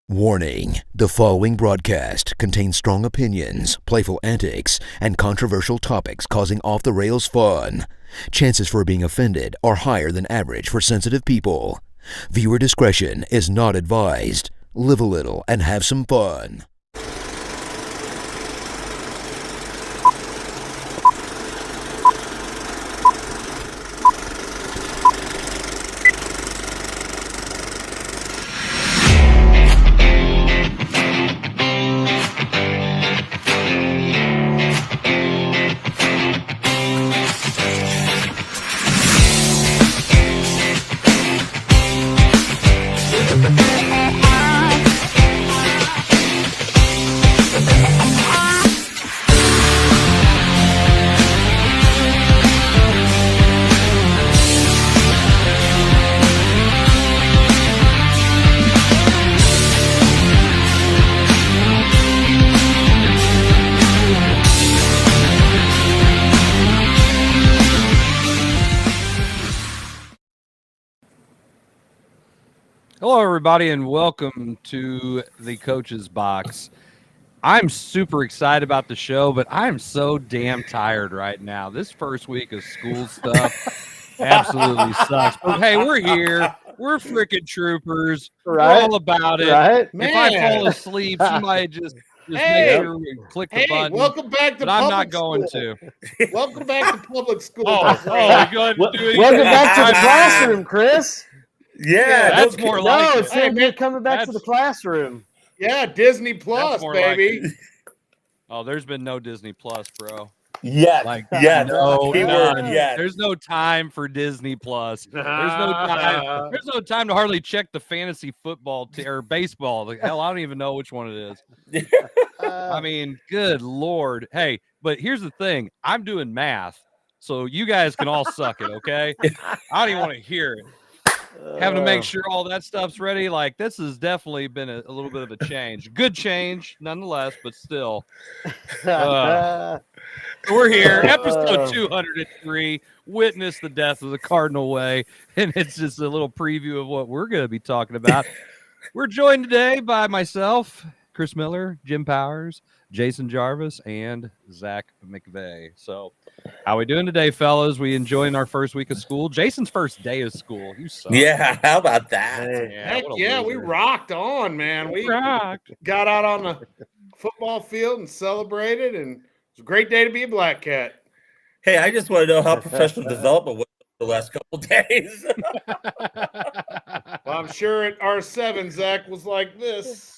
Warning, the following broadcast contains strong opinions, playful antics, and controversial topics causing off-the-rails fun. Chances for being offended are higher than average for sensitive people. Viewer discretion is not advised. Live a little and have some fun. Hello, everybody, and welcome to the Coach's Box. I'm super excited about the show, but I'm so damn tired right now. This first week of school stuff absolutely sucks. But hey, we're here. We're freaking troopers. Right. We're all about it. Right? If I fall asleep, somebody just make sure we click the button. Welcome back to but I'm not public going school. to. Welcome back to public school. Go ahead and do it. Welcome back to the classroom, Chris. Yeah, that's more like it's coming back to the classroom. Yeah, Disney Plus, baby. Like oh, there's been no Disney Plus, bro. Yes. There's no time for Disney Plus. There's no time. There's no time to hardly check the fantasy football or baseball. Like, hell, I don't even know which one it is. I mean, good Lord. Hey, but here's the thing. I'm doing math, so you guys can all suck it, okay? I don't even want to hear it. Having to make sure all that stuff's ready. Like, this has definitely been a little bit of a change. Good change, nonetheless, but still. We're here. Episode 203. Witness the death of the Cardinal Way. And it's just a little preview of what we're going to be talking about. We're joined today by myself, Chris Miller, Jim Powers, Jason Jarvis, and Zach McVey. So, how we doing today, fellas? We enjoying our first week of school. Jason's first day of school. You suck. Yeah, how about that? Heck yeah, we rocked on, man. We rocked. Got out on the football field and celebrated, and it's a great day to be a Black Cat. Hey, I just want to know how professional development was the last couple of days. Well, I'm sure at R7, Zach was like this.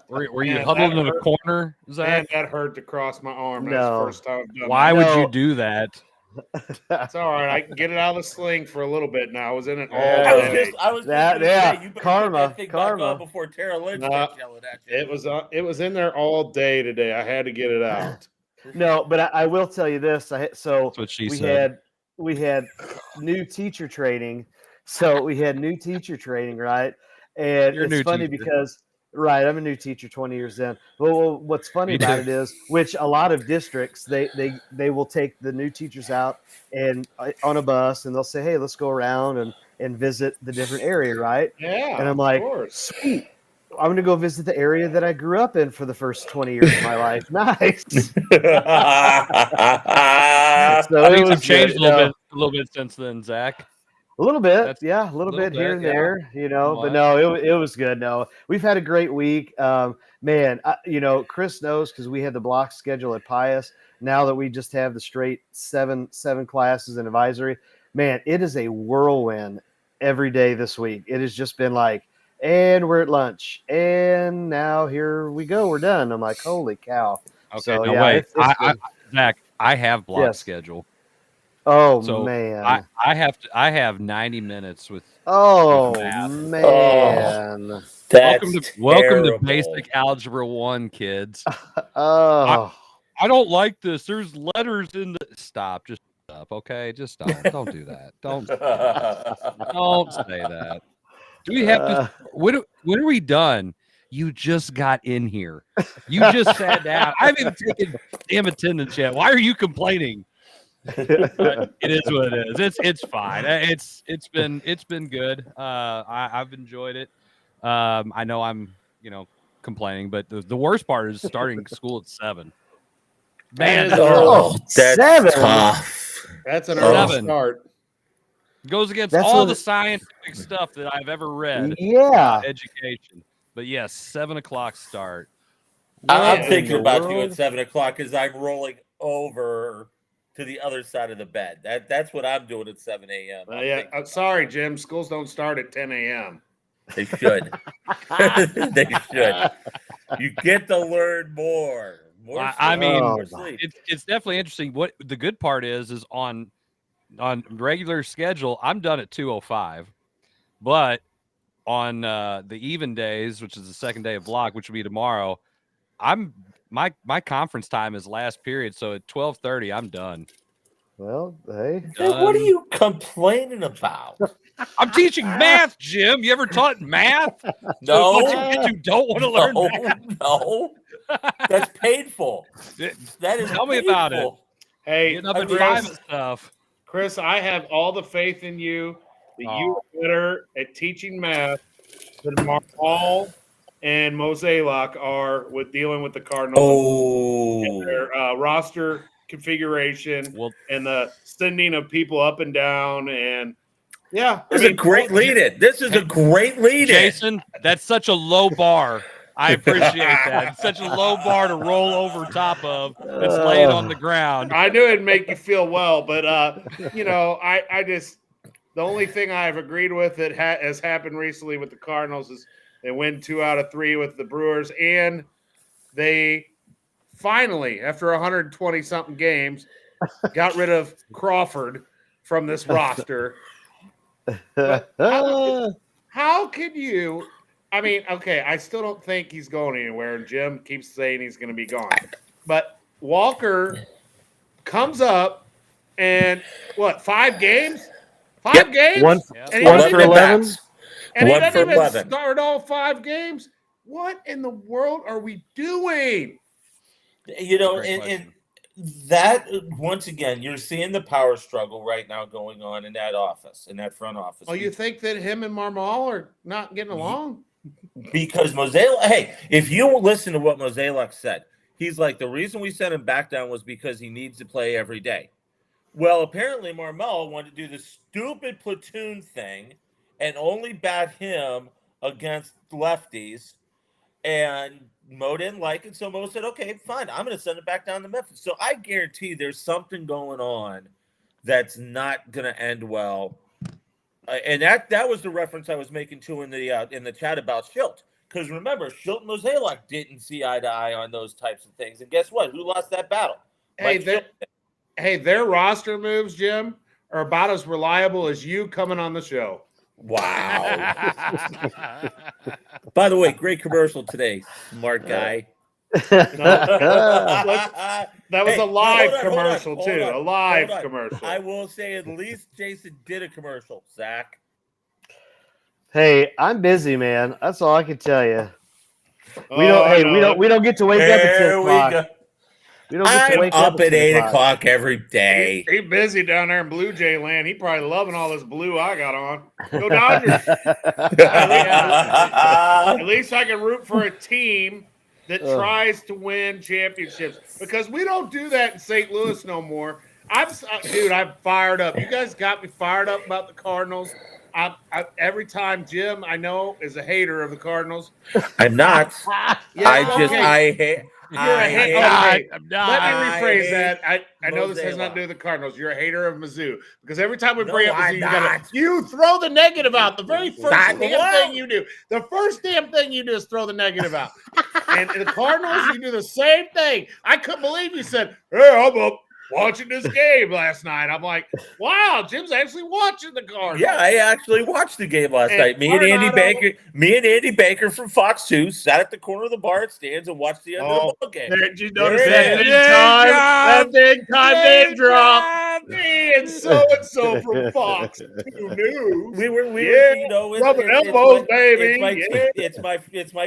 Were you huddled in a corner, Zach? Man, that hurt to cross my arm. That's the first time I've done Why that. would you do that? It's all right. I can get it out of the sling for a little bit now. I was in it all I was that. You Karma. Before Tara Lynch starts yelling at you. It was in there all day today. I had to get it out. No, but I will tell you this. That's what she said. We had new teacher training. So we had new teacher training, right? And it's funny because, right, I'm a new teacher, 20 years in. Well, what's funny about it is, which a lot of districts, they will take the new teachers out and on a bus, and they'll say, hey, let's go around and visit the different area, right? Yeah. And I'm like, sweet. I'm going to go visit the area that I grew up in for the first 20 years of my life. Nice. So things have changed a little bit since then, Zach. A little bit, a little bit here and there, but no, it was good. No, we've had a great week. Man, Chris knows because we had the block schedule at Pius. Now that we just have the straight seven classes in advisory, man, it is a whirlwind every day this week. It has just been like, and we're at lunch, and now here we go, we're done. I'm like, holy cow. Okay, so, no, wait, Zach, I have block schedule. Oh, so man. I have 90 minutes with man. Welcome to basic algebra 1, kids. I don't like this. There's letters in the stop. Just stop, okay? Just stop. Don't do that. Don't say that. Do we have to when are we done? You just got in here. You just sat down. I haven't even taken damn attendance yet. Why are you complaining? It is what it is. It's fine. It's been good. I've enjoyed it. I know I'm complaining, but the worst part is starting school at 7. Man, That is that's 7? tough. That's an early 7. start. Goes against That's all what the scientific stuff that I've ever read Yeah. about education. But yes, 7 o'clock start. I'm in thinking the about you world? at 7 o'clock as I'm rolling over to the other side of the bed. That's what I'm doing at 7 a.m. Yeah, I'm sorry, Jim. Schools don't start at 10 a.m. They should. They should. You get to learn more. I mean, more sleep. it's definitely interesting. What the good part is on regular schedule, I'm done at 2:05, but on the even days, which is the second day of block, which will be tomorrow, my conference time is last period, so at 12:30 I'm done. Well, hey. Then what are you complaining about? I'm teaching math, Jim. You ever taught math? No. Kids who don't want to learn math. No. That's painful. That is Tell me about it. Hey, Getting up at Chris, 5 and stuff. Chris, I have all the faith in you that you are better at teaching math than Marhal and Mosaic are with dealing with the Cardinals and their roster configuration and the sending of people up and down. And yeah, this is a great lead-in. This is a great lead-in. Jason, that's such a low bar. I appreciate that. It's such a low bar to roll over top of. Let's lay it on the ground. I knew it'd make you feel well, but I just the only thing I've agreed with that has happened recently with the Cardinals is they win 2 out of 3 with the Brewers, and they finally, after 120 something games, got rid of Crawford from this roster. But how could you? I mean, okay, I still don't think he's going anywhere. Jim keeps saying he's going to be gone. But Walker comes up and, 5 games? 5 games? One and for 11? And he One doesn't for even 11. start all 5 games? What in the world are we doing? And that, once again, you're seeing the power struggle right now going on in that office, in that front office. Oh, you think that him and Marmal are not getting along? Because Mosaic, if you listen to what Mosaic said, he's like, the reason we sent him back down was because he needs to play every day. Well, apparently Marmel wanted to do the stupid platoon thing and only bat him against lefties, and Mo didn't like it, so Mo said, okay, fine, I'm going to send it back down to Memphis. So I guarantee there's something going on that's not going to end well. And that was the reference I was making to in the chat about Schilt. Because remember, Schilt and Mosaic didn't see eye to eye on those types of things. And guess what? Who lost that battle? Their roster moves, Jim, are about as reliable as you coming on the show. Wow. By the way, great commercial today, smart guy. That was a live commercial, too. A live commercial. I will say at least Jason did a commercial, Zach. Hey, I'm busy, man. That's all I can tell you. We don't get to wake up at 10 o'clock. We don't get to wake up at 8 o'clock every day. He's busy down there in Blue Jay land. He probably loving all this blue I got on. Go Dodgers. At least I can root for a team that tries to win championships, because we don't do that in St. Louis no more. I'm fired up. You guys got me fired up about the Cardinals. Every time Jim, I know, is a hater of the Cardinals. I'm not. Yeah, I hate. You're a hater. I'm not. Let me rephrase that. I know this has nothing to do with the Cardinals. You're a hater of Mizzou, because every time we bring up Mizzou, you throw the negative out. The very first damn thing you do. The first damn thing you do is throw the negative out. And the Cardinals, you do the same thing. I couldn't believe you said, "Hey, I'm up watching this game last night." I'm like, wow, Jim's actually watching the Cardinals. Yeah, I actually watched the game last night. Me and Andy Baker from Fox 2 sat at the corner of the bar at stands and watched the end of the ball game. Did you notice that big time name drop? Me and so from Fox 2 News. We were rubbing elbows, baby. It's my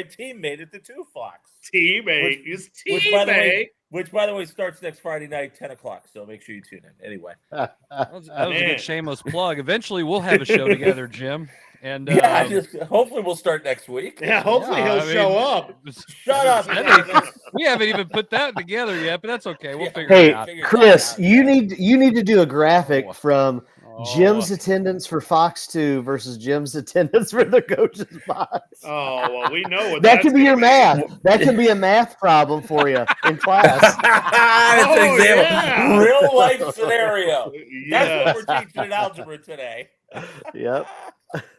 teammate at the 2 Fox. Teammate. His teammate. which, by the way, starts next Friday night, 10 o'clock. So make sure you tune in. Anyway. That was a good shameless plug. Eventually, we'll have a show together, Jim. And hopefully we'll start next week. Yeah, hopefully he'll show up. Shut up. We haven't even put that together yet, but that's okay. We'll figure it out. Hey, Chris, you need to do a graphic from Jim's attendance for Fox 2 versus Jim's attendance for the coach's box. Oh, well, we know what that could be your math. That could be a math problem for you in class. That's an example. Yeah. Real life scenario. Yeah. That's what we're teaching in algebra today. Yep.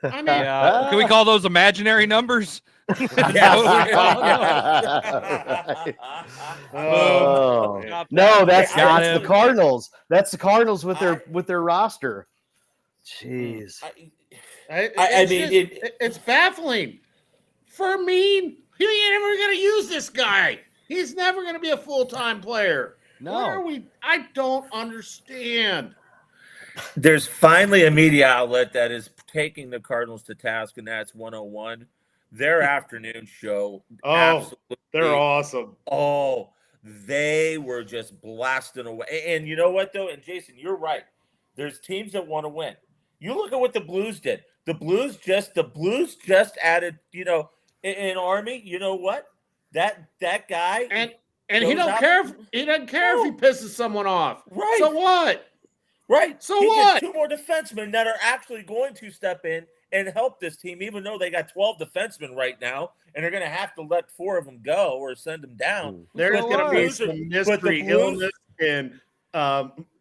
I mean, can we call those imaginary numbers? No, that's the Cardinals. That's the Cardinals with their roster. Jeez. It's baffling. Fermin, you ain't ever gonna use this guy. He's never gonna be a full-time player. No. I don't understand. There's finally a media outlet that is taking the Cardinals to task, and that's 101. Their afternoon show. Absolutely. They're awesome. Oh, they were just blasting away. And you know what, though? And Jason, you're right. There's teams that want to win. You look at what the Blues did. The Blues just added, in Army, you know what? That guy. And he don't care if he pisses someone off. Right. So what? Right. So what? Two more defensemen that are actually going to step in and help this team, even though they got 12 defensemen right now, and they're going to have to let 4 of them go or send them down. There's going to be some mystery illness and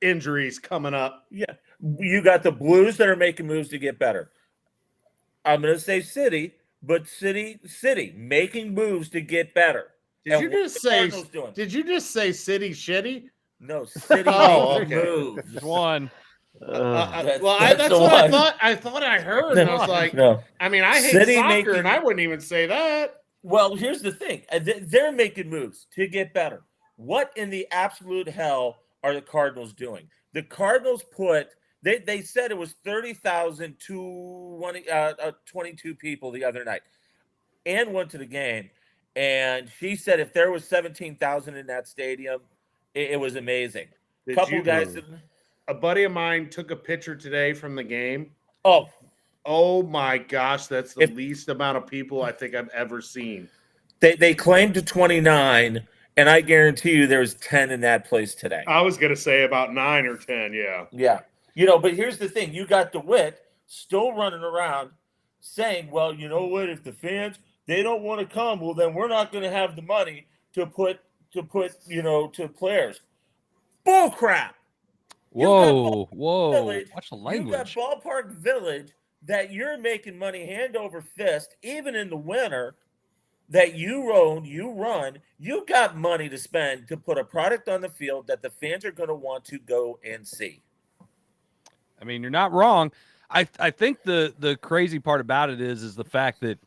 injuries coming up. Yeah. You got the Blues that are making moves to get better. I'm going to say City, but City making moves to get better. Did you just say City shitty? No, City making moves. Just one. That's what I thought. I thought I heard, and I was like, no. I mean, I hate City soccer, and I wouldn't even say that. Well, here's the thing: they're making moves to get better. What in the absolute hell are the Cardinals doing? The Cardinals they said it was 30,000 to 22 people the other night. Ann went to the game, and she said if there was 17,000 in that stadium, it was amazing. A buddy of mine took a picture today from the game. Oh my gosh, that's the least amount of people I think I've ever seen. They claimed to 29, and I guarantee you there was 10 in that place today. I was going to say about 9 or 10, yeah. Yeah. But here's the thing. You got DeWitt still running around saying, well, you know what, if the fans, they don't want to come, well, then we're not going to have the money to put to players. Bull crap. Whoa. Watch the language. You got Ballpark Village that you're making money hand over fist, even in the winter, that you run. You got money to spend to put a product on the field that the fans are going to want to go and see. I mean, you're not wrong. I think the crazy part about it is the fact that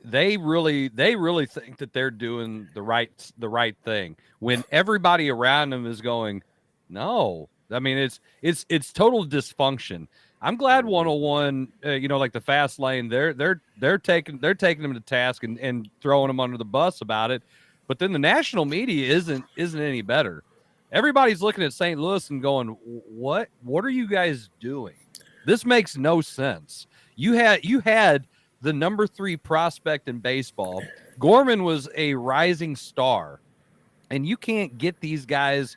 they really think that they're doing the right thing when everybody around them is going, no. I mean, it's total dysfunction. I'm glad 101, like the fast lane, they're taking them to task and throwing them under the bus about it. But then the national media isn't any better. Everybody's looking at St. Louis and going, what are you guys doing? This makes no sense. You had the number 3 prospect in baseball. Gorman was a rising star, and you can't get these guys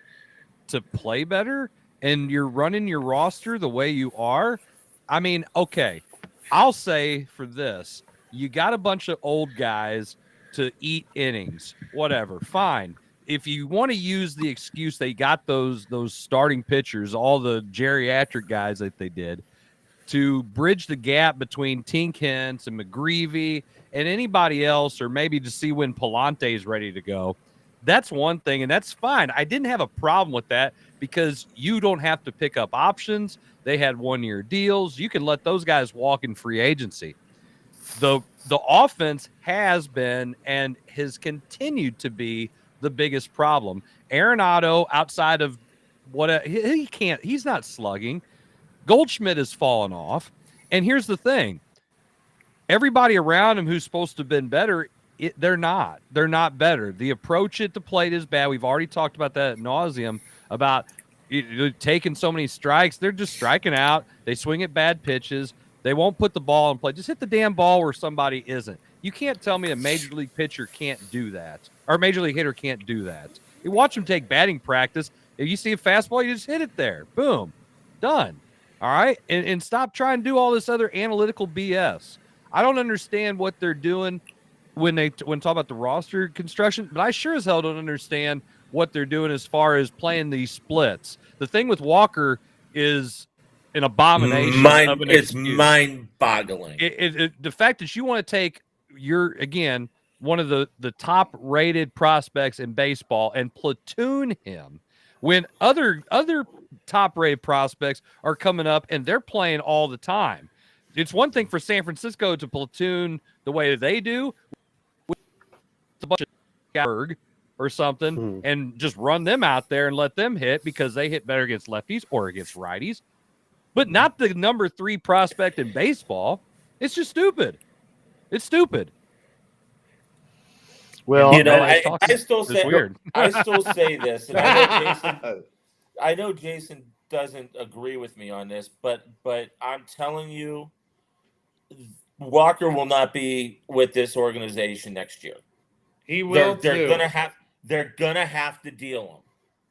to play better, and you're running your roster the way you are. I mean, okay, I'll say for this, you got a bunch of old guys to eat innings, whatever, fine. If you want to use the excuse they got those starting pitchers, all the geriatric guys that they did, to bridge the gap between Tink Hintz and McGreevy and anybody else, or maybe to see when Palante is ready to go, that's one thing, and that's fine. I didn't have a problem with that because you don't have to pick up options. They had 1-year deals. You can let those guys walk in free agency. The offense has been and has continued to be the biggest problem. Arenado, outside of he's not slugging. Goldschmidt has fallen off. And here's the thing. Everybody around him who's supposed to have been better They're not. They're not better. The approach at the plate is bad. We've already talked about that ad nauseum about taking so many strikes. They're just striking out. They swing at bad pitches. They won't put the ball in play. Just hit the damn ball where somebody isn't. You can't tell me a major league pitcher can't do that, or a major league hitter can't do that. You watch them take batting practice. If you see a fastball, you just hit it there. Boom. Done. All right? And stop trying to do all this other analytical BS. I don't understand what they're doing when talk about the roster construction, but I sure as hell don't understand what they're doing as far as playing these splits. The thing with Walker is an abomination. It's mind-boggling. The fact that you want to take one of the top-rated prospects in baseball and platoon him when other top-rated prospects are coming up and they're playing all the time. It's one thing for San Francisco to platoon the way they do, with a bunch of Berg or something, and just run them out there and let them hit because they hit better against lefties or against righties, but not the number 3 prospect in baseball. It's just stupid. It's stupid. Well, I still say this, and I know Jason doesn't agree with me on this, but I'm telling you, Walker will not be with this organization next year. He will. They're gonna have to deal him.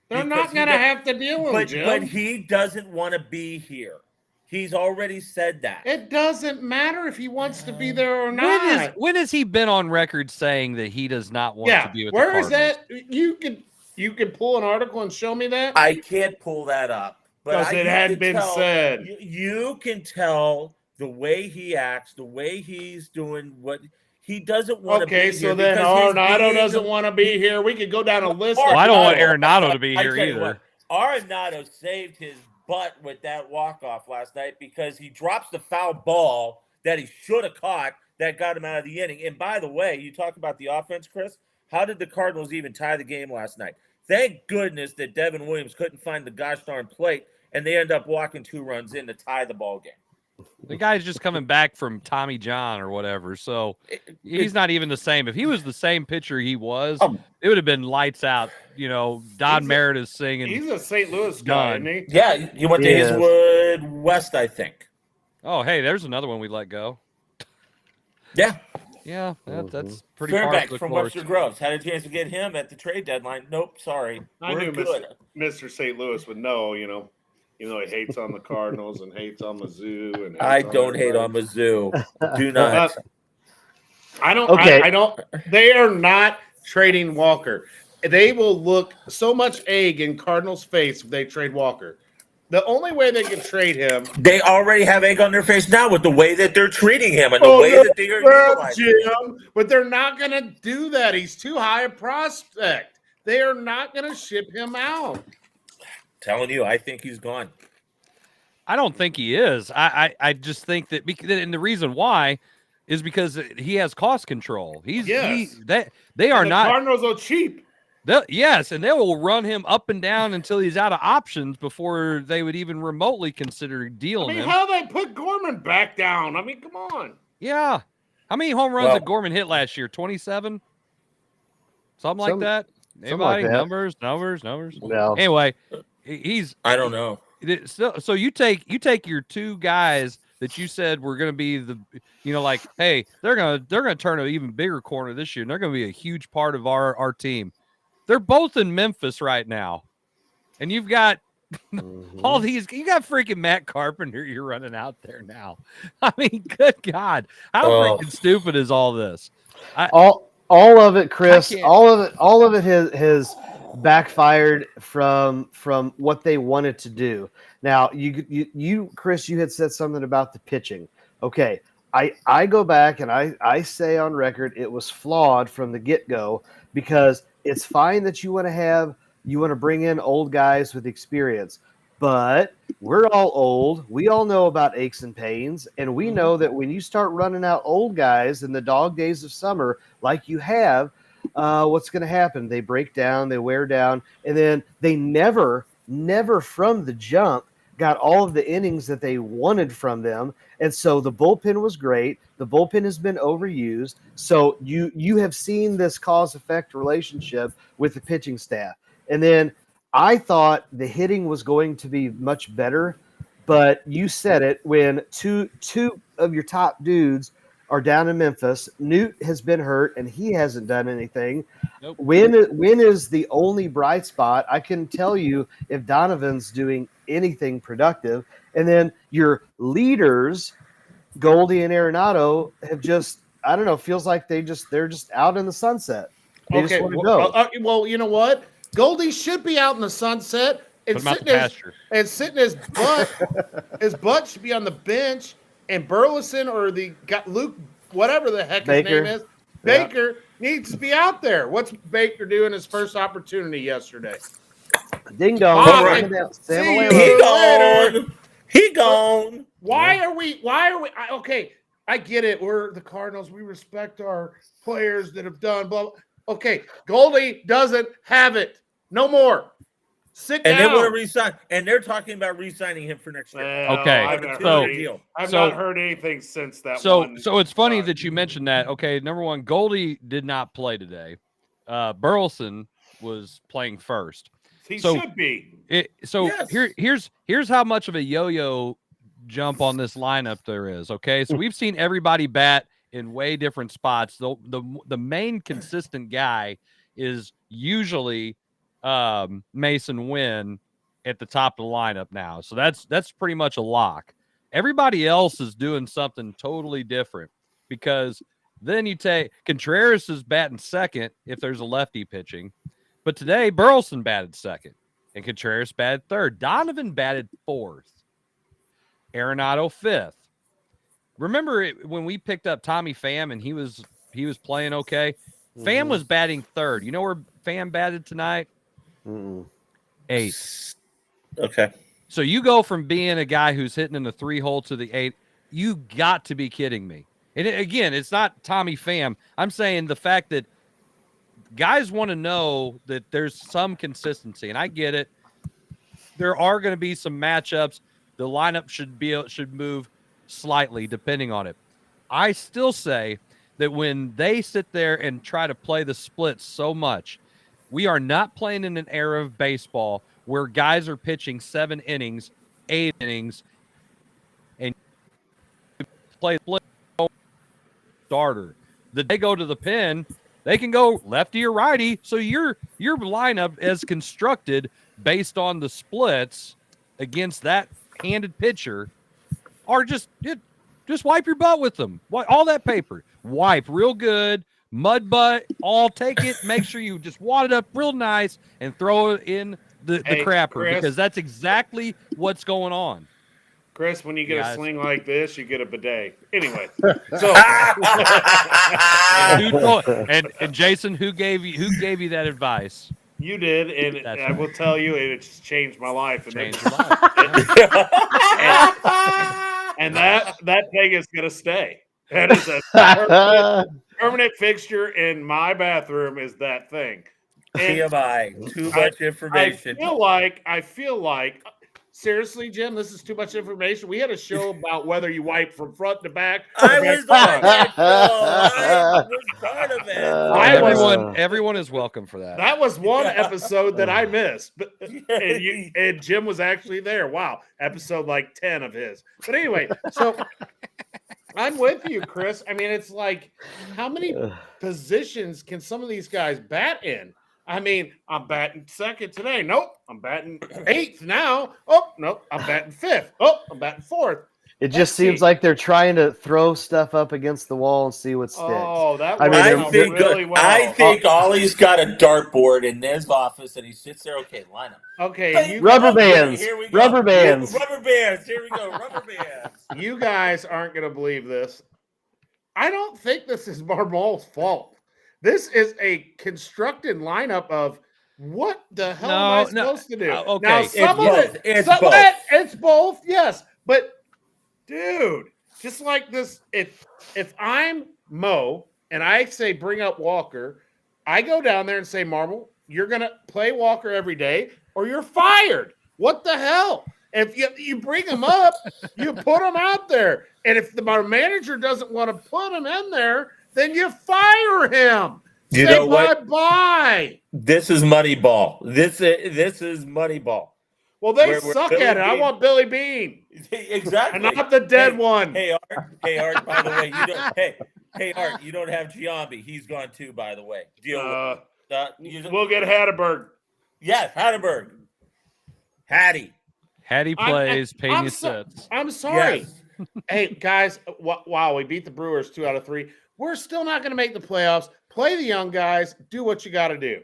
They're not gonna have to deal him, Jim. But he doesn't want to be here. He's already said that. It doesn't matter if he wants to be there or not. When has he been on record saying that he does not want to be with the Cardinals? Where is that? You can pull an article and show me that? I can't pull that up. Because it had been said. You can tell the way he acts, the way he's doing what he doesn't want to be here. Okay, so then Arenado doesn't want to be here. We could go down a list. Well, I don't want Arenado to be here either. Arenado saved his butt with that walk-off last night because he drops the foul ball that he should have caught that got him out of the inning. And by the way, you talk about the offense, Chris. How did the Cardinals even tie the game last night? Thank goodness that Devin Williams couldn't find the gosh darn plate, and they end up walking 2 runs in to tie the ball game. The guy's just coming back from Tommy John or whatever, so he's not even the same. If he was the same pitcher he was, it would have been lights out. Don Meredith singing. He's a St. Louis guy, isn't he? Yeah, he went to Hazelwood West, I think. Oh, hey, there's another one we let go. Yeah. Yeah, that's pretty Fairbank from Webster Groves. Had a chance to get him at the trade deadline. Nope, sorry. I knew Mr. St. Louis would know, he hates on the Cardinals and hates on Mizzou. And I don't hate on Mizzou. Do not. I don't. They are not trading Walker. They will look so much egg in Cardinals' face if they trade Walker. The only way they can trade him. They already have egg on their face now with the way that they're treating him and the way that they are utilizing him. But they're not going to do that. He's too high a prospect. They are not going to ship him out. Telling you, I think he's gone. I don't think he is. I just think that, and the reason why is because he has cost control. The Cardinals are cheap. Yes, and they will run him up and down until he's out of options before they would even remotely consider dealing him. How they put Gorman back down? Come on. Yeah. How many home runs did Gorman hit last year? 27? Something like that? Anybody? Like that. Numbers? No. Anyway, I don't know. So you take your 2 guys that you said were going to be hey, they're going to turn an even bigger corner this year, and they're going to be a huge part of our team. They're both in Memphis right now, and you've got all these. You got freaking Matt Carpenter. You're running out there now. I mean, good God, how freaking stupid is all this? All of it, Chris. All of it has backfired from what they wanted to do. Now, you, Chris, you had said something about the pitching. Okay, I go back and I say on record it was flawed from the get-go because it's fine that you want to bring in old guys with experience, but we're all old. We all know about aches and pains, and we know that when you start running out old guys in the dog days of summer, like you have, what's going to happen? They break down, they wear down, and then they never from the jump got all of the innings that they wanted from them, And so the bullpen was great. The bullpen has been overused. So you have seen this cause-effect relationship with the pitching staff. And then I thought the hitting was going to be much better, but you said it, when two of your top dudes are down in Memphis. Newt has been hurt, and he hasn't done anything. Nope. When is the only bright spot? I can tell you if Donovan's doing anything productive. And then your leaders, Goldie and Arenado, have just, I don't know, feels like they're just out in the sunset. They just want to go. Well, you know what? Goldie should be out in the sunset and sitting his butt should be on the bench, and Burleson or Luke, whatever the heck his name is, Baker needs to be out there. What's Baker doing his first opportunity yesterday? Ding dong. He gone. Why are we? Okay, I get it. We're the Cardinals. We respect our players that have done blah. Okay, Goldie doesn't have it. No more. Sit down. And they want to resign, and they're talking about re-signing him for next year. Okay, I've not heard anything since that. So it's funny that you mentioned that. Okay, number one, Goldie did not play today. Burleson was playing first. He should be. Here's how much of a yo-yo jump on this lineup there is. Okay, so we've seen everybody bat in way different spots. The main consistent guy is usually Mason Wynn at the top of the lineup now. So that's pretty much a lock. Everybody else is doing something totally different, because then you take Contreras is batting second if there's a lefty pitching. But today Burleson batted second and Contreras batted third. Donovan batted fourth. Arenado fifth. Remember when we picked up Tommy Pham and he was playing okay? Mm-hmm. Pham was batting third. You know where Pham batted tonight? Eighth. Okay. So you go from being a guy who's hitting in the 3-hole to the 8. You got to be kidding me. And again, it's not Tommy Pham. I'm saying the fact that guys want to know that there's some consistency, and I get it. There are going to be some matchups. The lineup should move slightly depending on it. I still say that when they sit there and try to play the splits so much, we are not playing in an era of baseball where guys are pitching 7 innings, 8 innings, and play split starter. They go to the pen, they can go lefty or righty. So your lineup is constructed based on the splits against that handed pitcher, or just wipe your butt with them. All that paper, wipe real good. Mud butt, all take it. Make sure you just wad it up real nice and throw it in the crapper, Chris, because that's exactly what's going on. Chris, when you get a sling like this, you get a bidet. Anyway, so and Jason, who gave you that advice? You did, and I will tell you, it just changed my life. And that thing is going to stay. That is a permanent fixture in my bathroom. Is that thing? TMI. Too much information. I feel like. Seriously, Jim, this is too much information. We had a show about whether you wipe from front to back. I was part of it. Everyone is welcome for that. That was one episode that I missed, and Jim was actually there. Wow, episode like 10 of his. But anyway, so I'm with you, Chris. I mean, it's like, how many positions can some of these guys bat in? I mean, I'm batting second today. Nope. I'm batting 8th now. Oh, nope. I'm batting 5th. Oh, I'm batting 4th. It just seems like they're trying to throw stuff up against the wall and see what sticks. Oh, that really well. I think Ollie's got a dartboard in his office, and he sits there. Okay, line up. Okay. Rubber bands. Here we go. Rubber bands. Rubber bands. Here we go. Rubber bands. You guys aren't going to believe this. I don't think this is Marmol's fault. This is a constructed lineup of what the hell am I supposed to do? Okay, now, it's both, yes. But, dude, just like this, if I'm Mo and I say bring up Walker, I go down there and say, Marmol, you're going to play Walker every day or you're fired. What the hell? If you bring him up, you put him out there. And if our manager doesn't want to put him in there, then you fire him. You Say know what? bye-bye. This is Moneyball. This is Moneyball. Well, they suck at it. I want Billy Bean. Exactly. And not the dead one. Hey, Art, by the way, hey, Art, you don't have Giambi. He's gone too, by the way. We'll get Hatterberg. Yes, Hatterberg. Hattie plays, Pena sits. I'm sorry. Yes. Hey, guys, wow, we beat the Brewers 2 out of 3. We're still not going to make the playoffs. Play the young guys. Do what you got to do.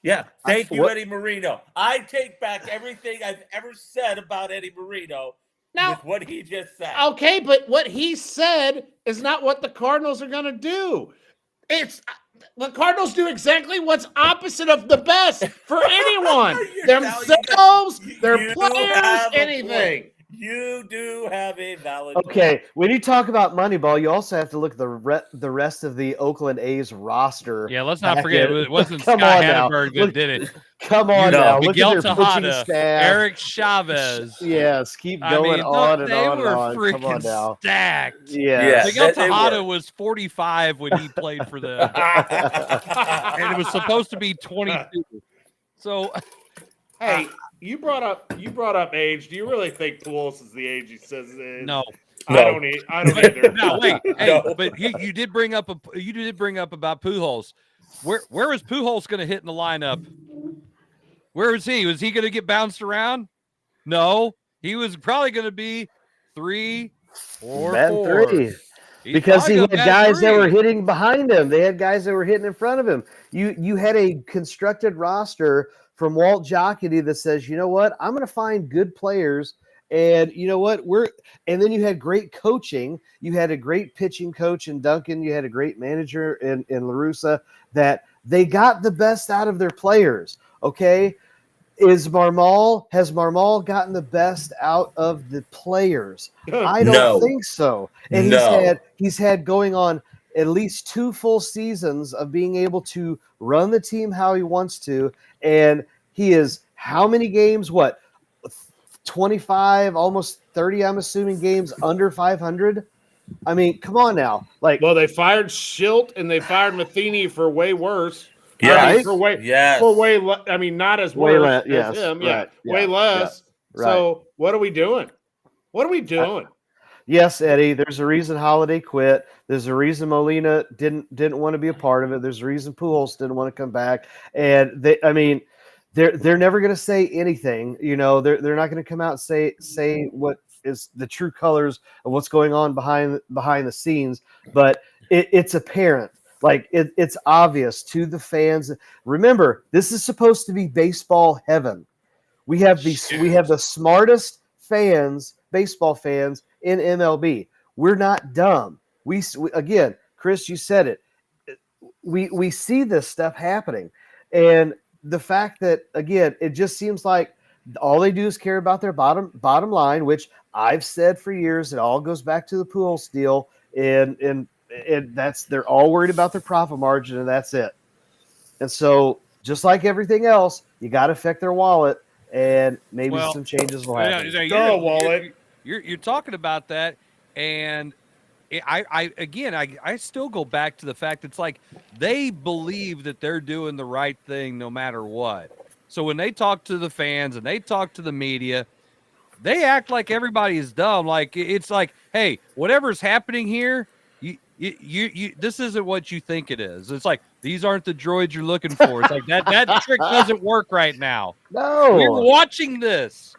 Yeah. Thank you, Eddie Marino. I take back everything I've ever said about Eddie Marino with what he just said. Okay, but what he said is not what the Cardinals are going to do. The Cardinals do exactly what's opposite of the best for anyone. Themselves, their players, anything. You do have a valid point. When you talk about Moneyball, you also have to look at the rest of the Oakland A's roster. Yeah, let's not forget it wasn't Scott Hatterberg that did it. Come on now. Miguel look at their Tejada, staff. Eric Chavez. Yes, keep going on and on and on. They were freaking stacked. Yeah. Miguel Tejada was 45 when he played for them. And it was supposed to be 22. So, hey, you brought up age. Do you really think Pujols is the age he says it is? No. I don't either. No, wait. Hey, but you did bring up about Pujols. Where was Pujols going to hit in the lineup? Where was he? Was he going to get bounced around? No, he was probably going to be 3 or 4. 3. Because he had guys that were hitting behind him. They had guys that were hitting in front of him. You had a constructed roster from Walt Jocketty that says, you know what, I'm going to find good players. And you know what, and then you had great coaching. You had a great pitching coach in Duncan. You had a great manager in LaRussa that they got the best out of their players. Okay. Has Marmol gotten the best out of the players? I don't think so. And he's had going on at least 2 full seasons of being able to run the team how he wants to. And he is how many games? 25, almost 30, I'm assuming, games under 500. I mean, come on now. Well, they fired Schilt and they fired Matheny for way worse. Yeah, I mean, not as worse as him. Yeah, way less. Yeah, so what are we doing? Yes, Eddie. There's a reason Holiday quit. There's a reason Molina didn't want to be a part of it. There's a reason Pujols didn't want to come back. And they're never going to say anything. You know, they're not going to come out and say what is the true colors of what's going on behind the scenes. But it's apparent. It's obvious to the fans. Remember, this is supposed to be baseball heaven. We have the smartest fans, baseball fans in MLB. We're not dumb. We again, Chris, you said it. We see this stuff happening, and the fact that again, it just seems like all they do is care about their bottom line, which I've said for years. It all goes back to the Pujols deal, and that's they're all worried about their profit margin, and that's it. And so, just like everything else, you got to affect their wallet, and maybe some changes will happen. Wallet. You're talking about that, and I still go back to the fact it's like they believe that they're doing the right thing no matter what. So when they talk to the fans and they talk to the media, they act like everybody is dumb. Like it's like, hey, whatever's happening here, you this isn't what you think it is. It's like these aren't the droids you're looking for. It's like that trick doesn't work right now. No, we're watching this.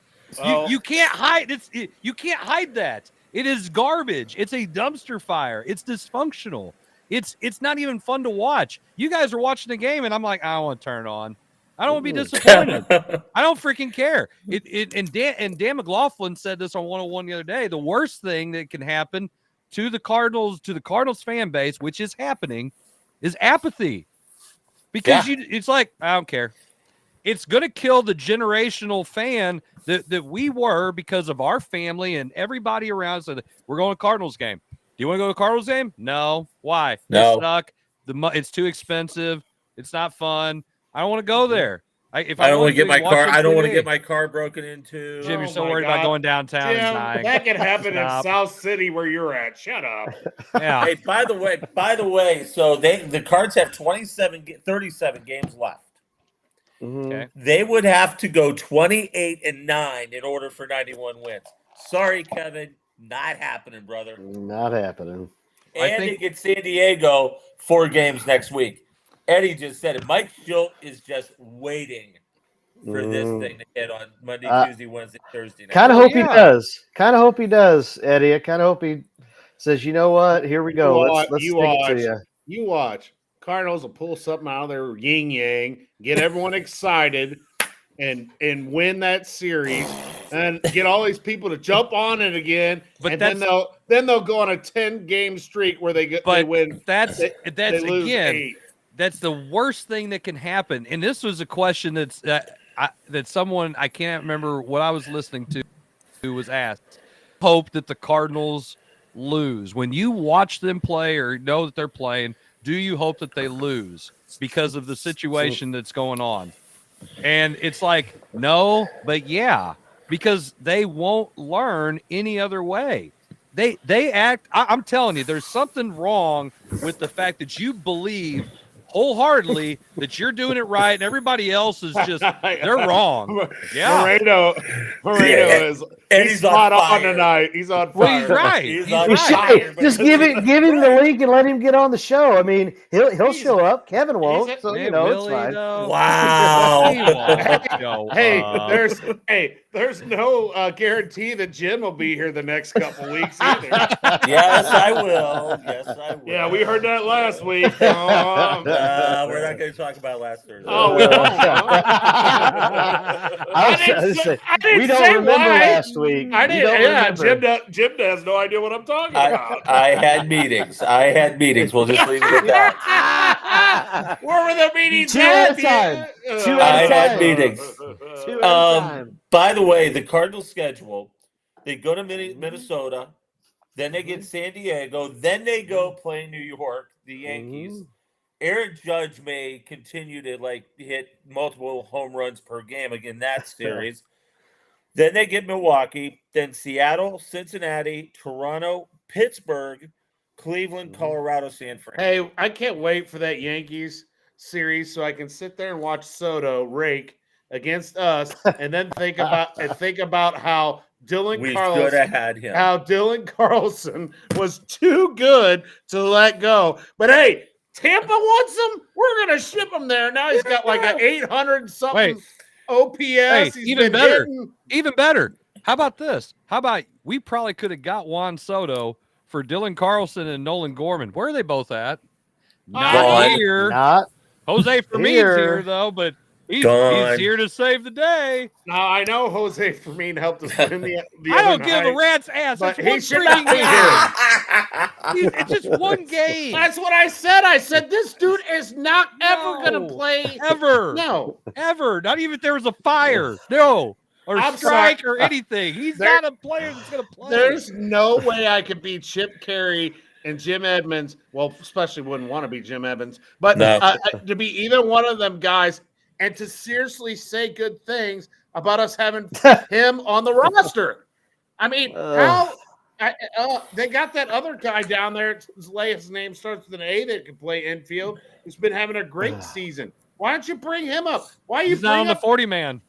You can't hide. You can't hide that. It is garbage. It's a dumpster fire. It's dysfunctional. It's not even fun to watch. You guys are watching the game, and I'm like, I don't want to turn it on. I don't want to be disappointed. I don't freaking care. And Dan McLaughlin said this on 101 the other day. The worst thing that can happen to the Cardinals fan base, which is happening, is apathy. Because it's like, I don't care. It's going to kill the generational fan that we were because of our family and everybody around us. We're going to Cardinals game. Do you want to go to a Cardinals game? No. Why? No. They suck. It's too expensive. It's not fun. I don't want to go there. I don't want to get my car. I don't want to get my car broken into. Jim, you're so worried about going downtown and dying. That could happen in South City where you're at. Shut up. Yeah. Hey, by the way, so the Cards have 37 games left. Okay. They would have to go 28-9 in order for 91 wins. Sorry, Kevin, not happening, brother. Not happening. And they get San Diego 4 games next week. Eddie just said it. Mike Schilt is just waiting for this thing to hit on Monday, Tuesday, Wednesday, Thursday. Kind of hope he does. Kind of hope he does, Eddie. I kind of hope he says, you know what? Here we go. Let's stick it to you. You watch. Cardinals will pull something out of their yin yang, get everyone excited, and win that series, and get all these people to jump on it again. But then they'll go on a 10-game streak where they win. That's lose again. 8. That's the worst thing that can happen. And this was a question that someone, I can't remember what I was listening to, who was asked. Hope that the Cardinals lose. When you watch them play or know that they're playing, do you hope that they lose because of the situation that's going on? And it's like, no, but yeah, because they won't learn any other way. They act, I'm telling you, there's something wrong with the fact that you believe wholeheartedly that you're doing it right and everybody else is just, they're wrong. Yeah. Moreno he's spot on tonight. He's on fire. Well, he's right. He's right. Just give him the link and let him get on the show. I mean, he'll show up. Kevin won't. So it's fine. Wow. There's no guarantee that Jim will be here the next couple weeks either. Yes, I will. Yeah, we heard that last week. We're not going to talk about last Thursday. Oh, we don't remember last week. I didn't. Yeah, Jim has no idea what I'm talking about. I had meetings. We'll just leave it at that. Where were the meetings? Two at a time. I had meetings. 2 at a time. By the way, the Cardinals schedule, they go to Minnesota, then they get San Diego, then they go play New York, the Yankees. Aaron Judge may continue to hit multiple home runs per game again that series. Then they get Milwaukee, then Seattle, Cincinnati, Toronto, Pittsburgh, Cleveland, Colorado, San Fran. Hey, I can't wait for that Yankees series so I can sit there and watch Soto rake against us, and then think about how Dylan Carlson was too good to let go. But hey, Tampa wants him. We're gonna ship him there. Now he's got like an 800 something OPS. Hey, even better. How about this? How about we probably could have got Juan Soto for Dylan Carlson and Nolan Gorman. Where are they both at? Not here. Jose Fermin's here though, but he's here to save the day. Now I know Jose Fermin helped us win the I don't give a rat's ass. But he should not be here. It's just one game. That's what I said. I said this dude is not ever going to play ever. No, ever. Not even if there was a fire. No. Or strike or anything. He's not a player that's going to play. There's no way I could beat Chip Carey and Jim Edmonds. Well, especially wouldn't want to be Jim Edmonds, but to be either one of them guys and to seriously say good things about us having him on the roster. I mean, how they got that other guy down there. His name starts with an A that can play infield. Who's been having a great season. Why don't you bring him up? Why are you not on the 40-man?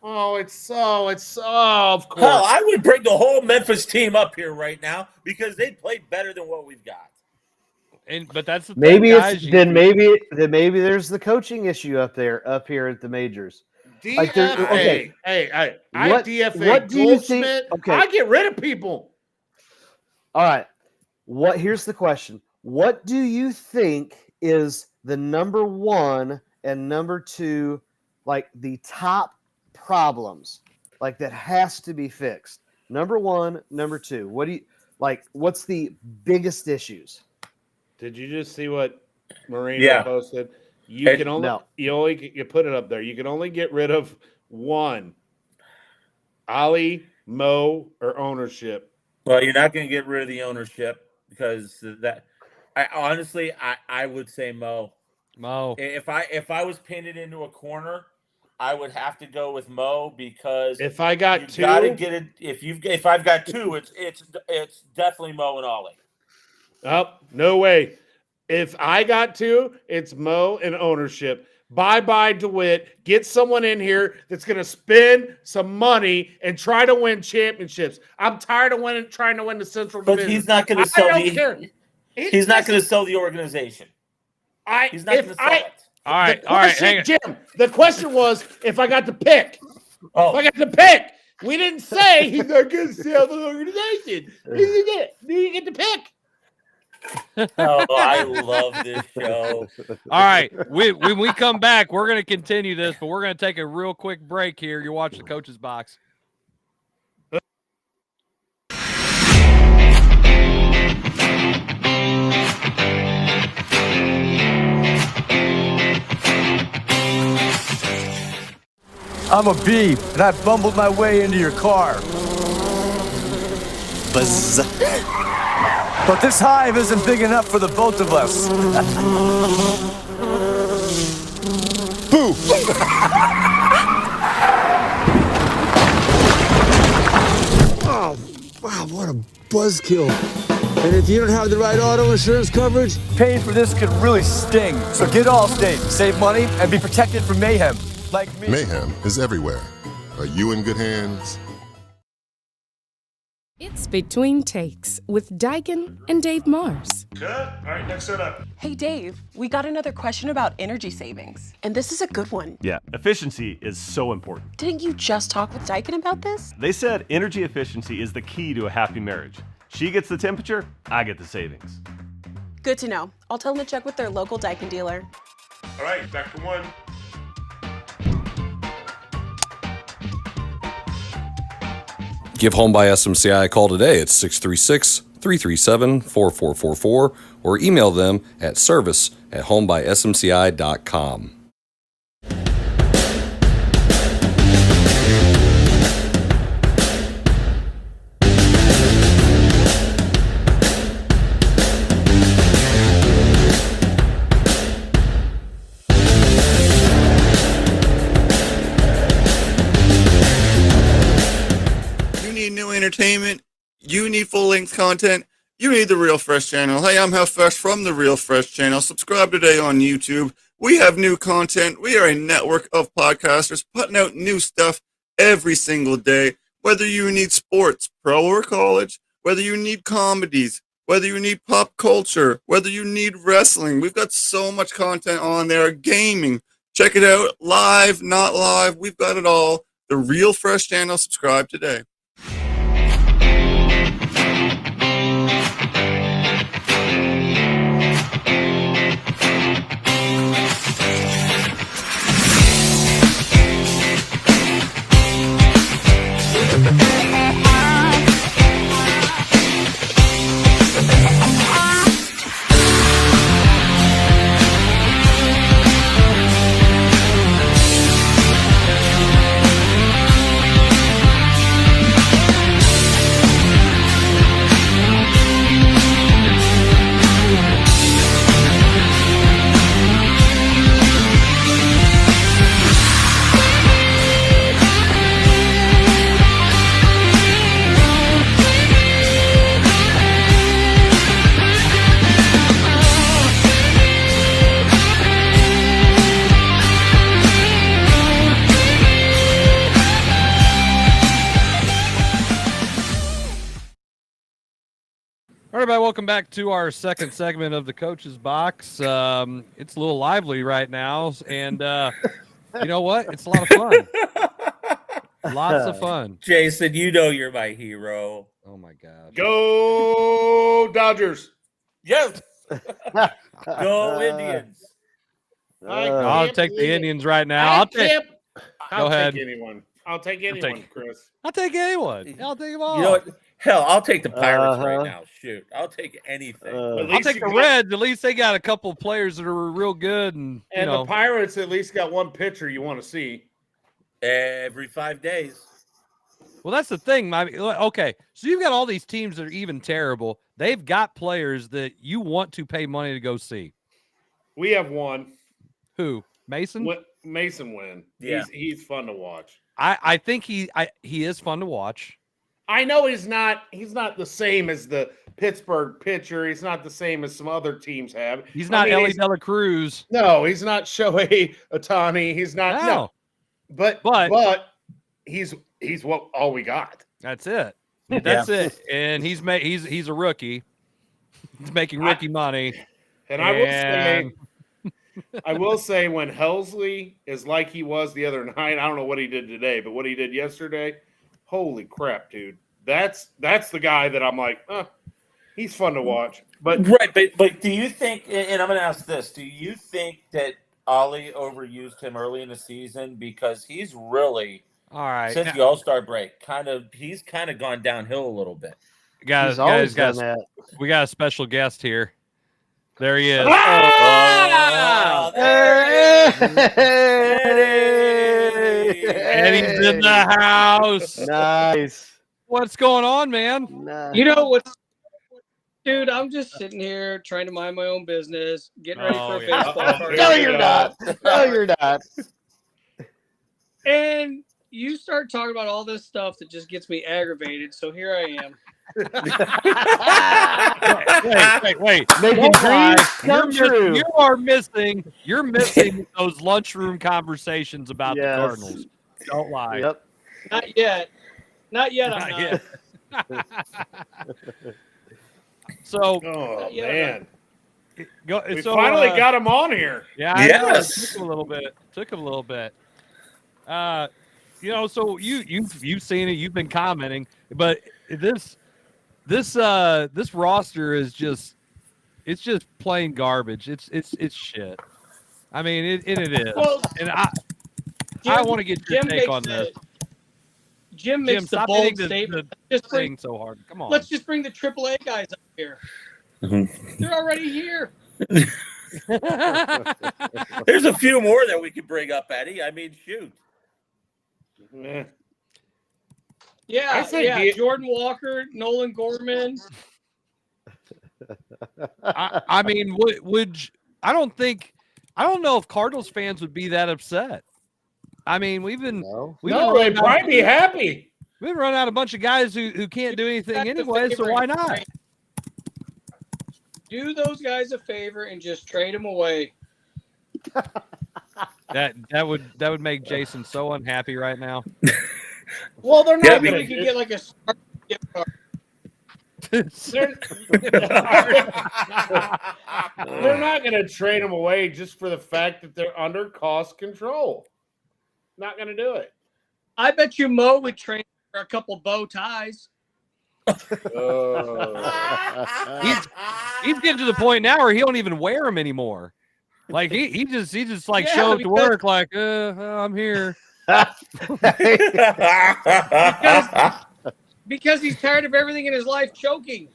Oh, it's of course. Hell, I would bring the whole Memphis team up here right now because they played better than what we've got. But that's the maybe thing, guys, maybe there's the coaching issue up here at the majors. DFA. I DFA. What do you think? Okay. I get rid of people. All right. Here's the question. What do you think is the number one and number two, like the top problems, like that has to be fixed? Number one, number two. What's the biggest issues? Did you just see what Marino posted? You put it up there. You can only get rid of one. Oli, Mo, or ownership. Well, you're not going to get rid of the ownership because I would say Mo. Mo. If I was painted into a corner, I would have to go with Mo because if I got two, gotta get it. If I've got two, it's definitely Mo and Oli. Oh, no way. If I got two, it's Mo and ownership. Bye-bye, DeWitt. Get someone in here that's going to spend some money and try to win championships. I'm tired of trying to win the Central Division. But he's not going to sell He's not going to sell the organization. He's not going to sell it. All right, hang on. Jim, the question was if I got to pick. Oh. If I got to pick. We didn't say he's not going to sell the organization. You get to pick. Oh, I love this show. All right. When we come back, we're going to continue this, but we're going to take a real quick break here. You're watching the Coach's Box. I'm a bee, and I bumbled my way into your car. Buzz. But this hive isn't big enough for the both of us. Boo! Oh, wow, what a buzzkill. And if you don't have the right auto insurance coverage, paying for this could really sting. So get Allstate, save money, and be protected from mayhem. Like me. Mayhem is everywhere. Are you in good hands? It's Between Takes with Dyken and Dave Mars. Cut. All right, next set up. Hey, Dave, we got another question about energy savings. And this is a good one. Yeah, efficiency is so important. Didn't you just talk with Dyken about this? They said energy efficiency is the key to a happy marriage. She gets the temperature, I get the savings. Good to know. I'll tell them to check with their local Dyken dealer. All right, back to one. Give Home by SMCI a call today at 636-337-4444 or email them at service@homebysmci.com. Entertainment, you need full-length content, you need the Real Fresh channel. Hey, I'm Half Fresh from the Real Fresh channel. Subscribe today on YouTube. We have new content. We are a network of podcasters putting out new stuff every single day. Whether you need sports, pro or college, whether you need comedies, whether you need pop culture, whether you need wrestling, we've got so much content on there. Gaming, check it out. Live, not live, we've got it all. The Real Fresh channel. Subscribe today. All right, everybody, welcome back to our second segment of the Coach's Box. It's a little lively right now, and you know what? It's a lot of fun. Lots of fun. Jason, you know you're my hero. Oh, my gosh. Go Dodgers. Yes. Go Indians. I'll take the Indians right now. Go ahead. Take anyone. I'll take anyone, Chris. I'll take anyone. I'll take them all. You know what? Hell, I'll take the Pirates right now. Shoot, I'll take anything. I'll take the Reds. At least they got a couple of players that are real good, and the Pirates at least got one pitcher you want to see every 5 days. Well, that's the thing. Okay, so you've got all these teams that are even terrible. They've got players that you want to pay money to go see. We have one. Who? Mason? Mason Wynn. Yeah. He's fun to watch. I think he is fun to watch. I know he's not the same as the Pittsburgh pitcher. He's not the same as some other teams have. He's not Ellie De La Cruz. No, he's not Shohei Ohtani. He's not. No. But he's what all we got. That's it. That's it. And he's a rookie. He's making rookie money. And I will say when Helsley is like he was the other night, I don't know what he did today, but what he did yesterday, holy crap, dude. That's the guy that I'm like, he's fun to watch. But do you think, and I'm going to ask this, do you think that Oli overused him early in the season? Because he's really, all right, since the All-Star break, he's kind of gone downhill a little bit. Guys, we got a special guest here. There he is. Eddie's in the house. Nice. What's going on, man? Nice. You know what, dude? I'm just sitting here trying to mind my own business, getting ready for a baseball party. No, you're not. No, you're not. And you start talking about all this stuff that just gets me aggravated. So here I am. Wait. Making dreams come true. You're missing those lunchroom conversations about the Cardinals. Don't lie. Yep. Not yet. I'm not. So, man. We so, finally got him on here. Yeah, yes. Took him a little bit. So you've seen it, you've been commenting, but this roster is just plain garbage. It's shit. I mean, it is. Well, and I want to get your take on this. Jim makes the bold statement. Just bring so hard. Come on. Let's just bring the AAA guys up here. They're already here. There's a few more that we could bring up, Eddie. I mean, shoot. Yeah. Jordan Walker, Nolan Gorman. I mean, I don't know if Cardinals fans would be that upset. I mean, they'd probably be happy. We've run out a bunch of guys who can't do anything anyway, so why not? Do those guys a favor and just trade them away. That would make Jason so unhappy right now. Well, they're not going to get like a gift card. They're not going to trade them away just for the fact that they're under cost control. Not going to do it. I bet you Mo would trade for a couple bow ties. He's getting to the point now where he don't even wear them anymore. Like he just show up to work like I'm here. because he's tired of everything in his life choking.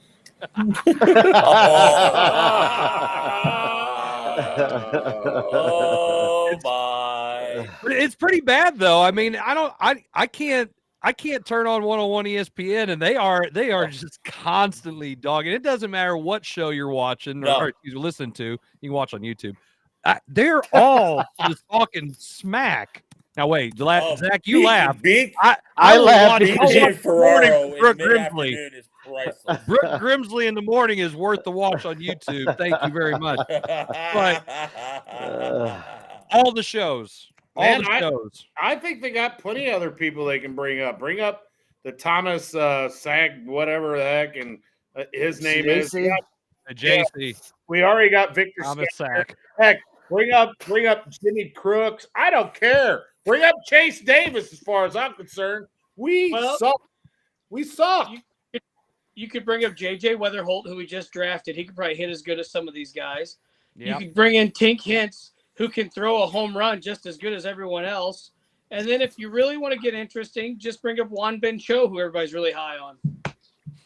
Oh my! It's pretty bad though. I mean, I can't turn on 101 ESPN and they are just constantly dogging. It doesn't matter what show you're watching or you listen to. You can watch on YouTube. They're all just talking smack. Now wait, Zach, you laugh. I laugh. Brooke Grimsley. Brooke Grimsley in the morning is worth the watch on YouTube. Thank you very much. But all the shows. I think they got plenty of other people they can bring up. Bring up the Thomas Sag, whatever the heck, and his name is JC. We already got Victor Thomas Sack. Heck, bring up Jimmy Crooks. I don't care. Bring up Chase Davis. As far as I'm concerned, we suck. You could bring up JJ Weatherholt, who we just drafted. He could probably hit as good as some of these guys. Yep. You could bring in Tink Hintz, who can throw a home run just as good as everyone else. And then if you really want to get interesting, just bring up Juan Ben Cho, who everybody's really high on.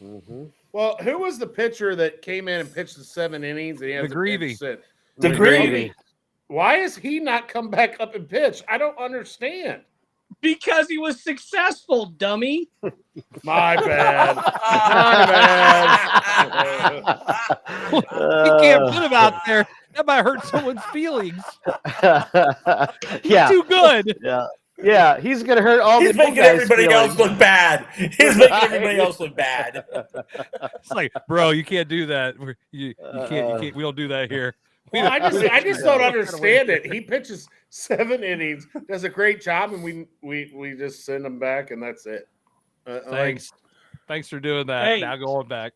Mm-hmm. Well, who was the pitcher that came in and pitched the 7 innings? And he has DeGreevy. Why has he not come back up and pitch? I don't understand. Because he was successful, dummy. My bad. You can't put him out there That might hurt someone's feelings. Yeah. Too good. Yeah, he's gonna hurt all He's the making everybody else look bad. He's making everybody else look bad. It's like, bro, you can't do that. You can't. We don't do that here. Well, I just don't understand it. He pitches 7 innings, does a great job, and we just send him back, and that's it. Thanks for doing that. Hey. Now going back.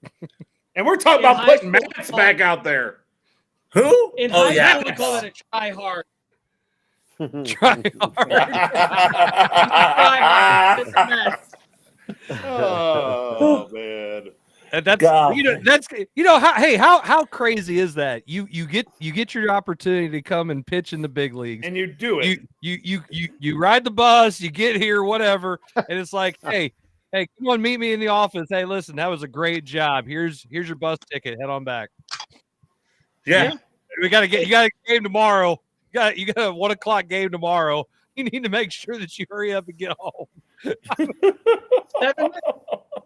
And we're talking about putting Max back out there. Who? In high school, we call it a try hard. Try hard. Oh man. And that's how crazy is that? You get your opportunity to come and pitch in the big leagues, and you do it. You ride the bus, you get here, whatever, and it's like, hey, come on, meet me in the office. Hey, listen, that was a great job. Here's your bus ticket. Head on back. Yeah. You got a game tomorrow. You got a 1 o'clock game tomorrow. You need to make sure that you hurry up and get home.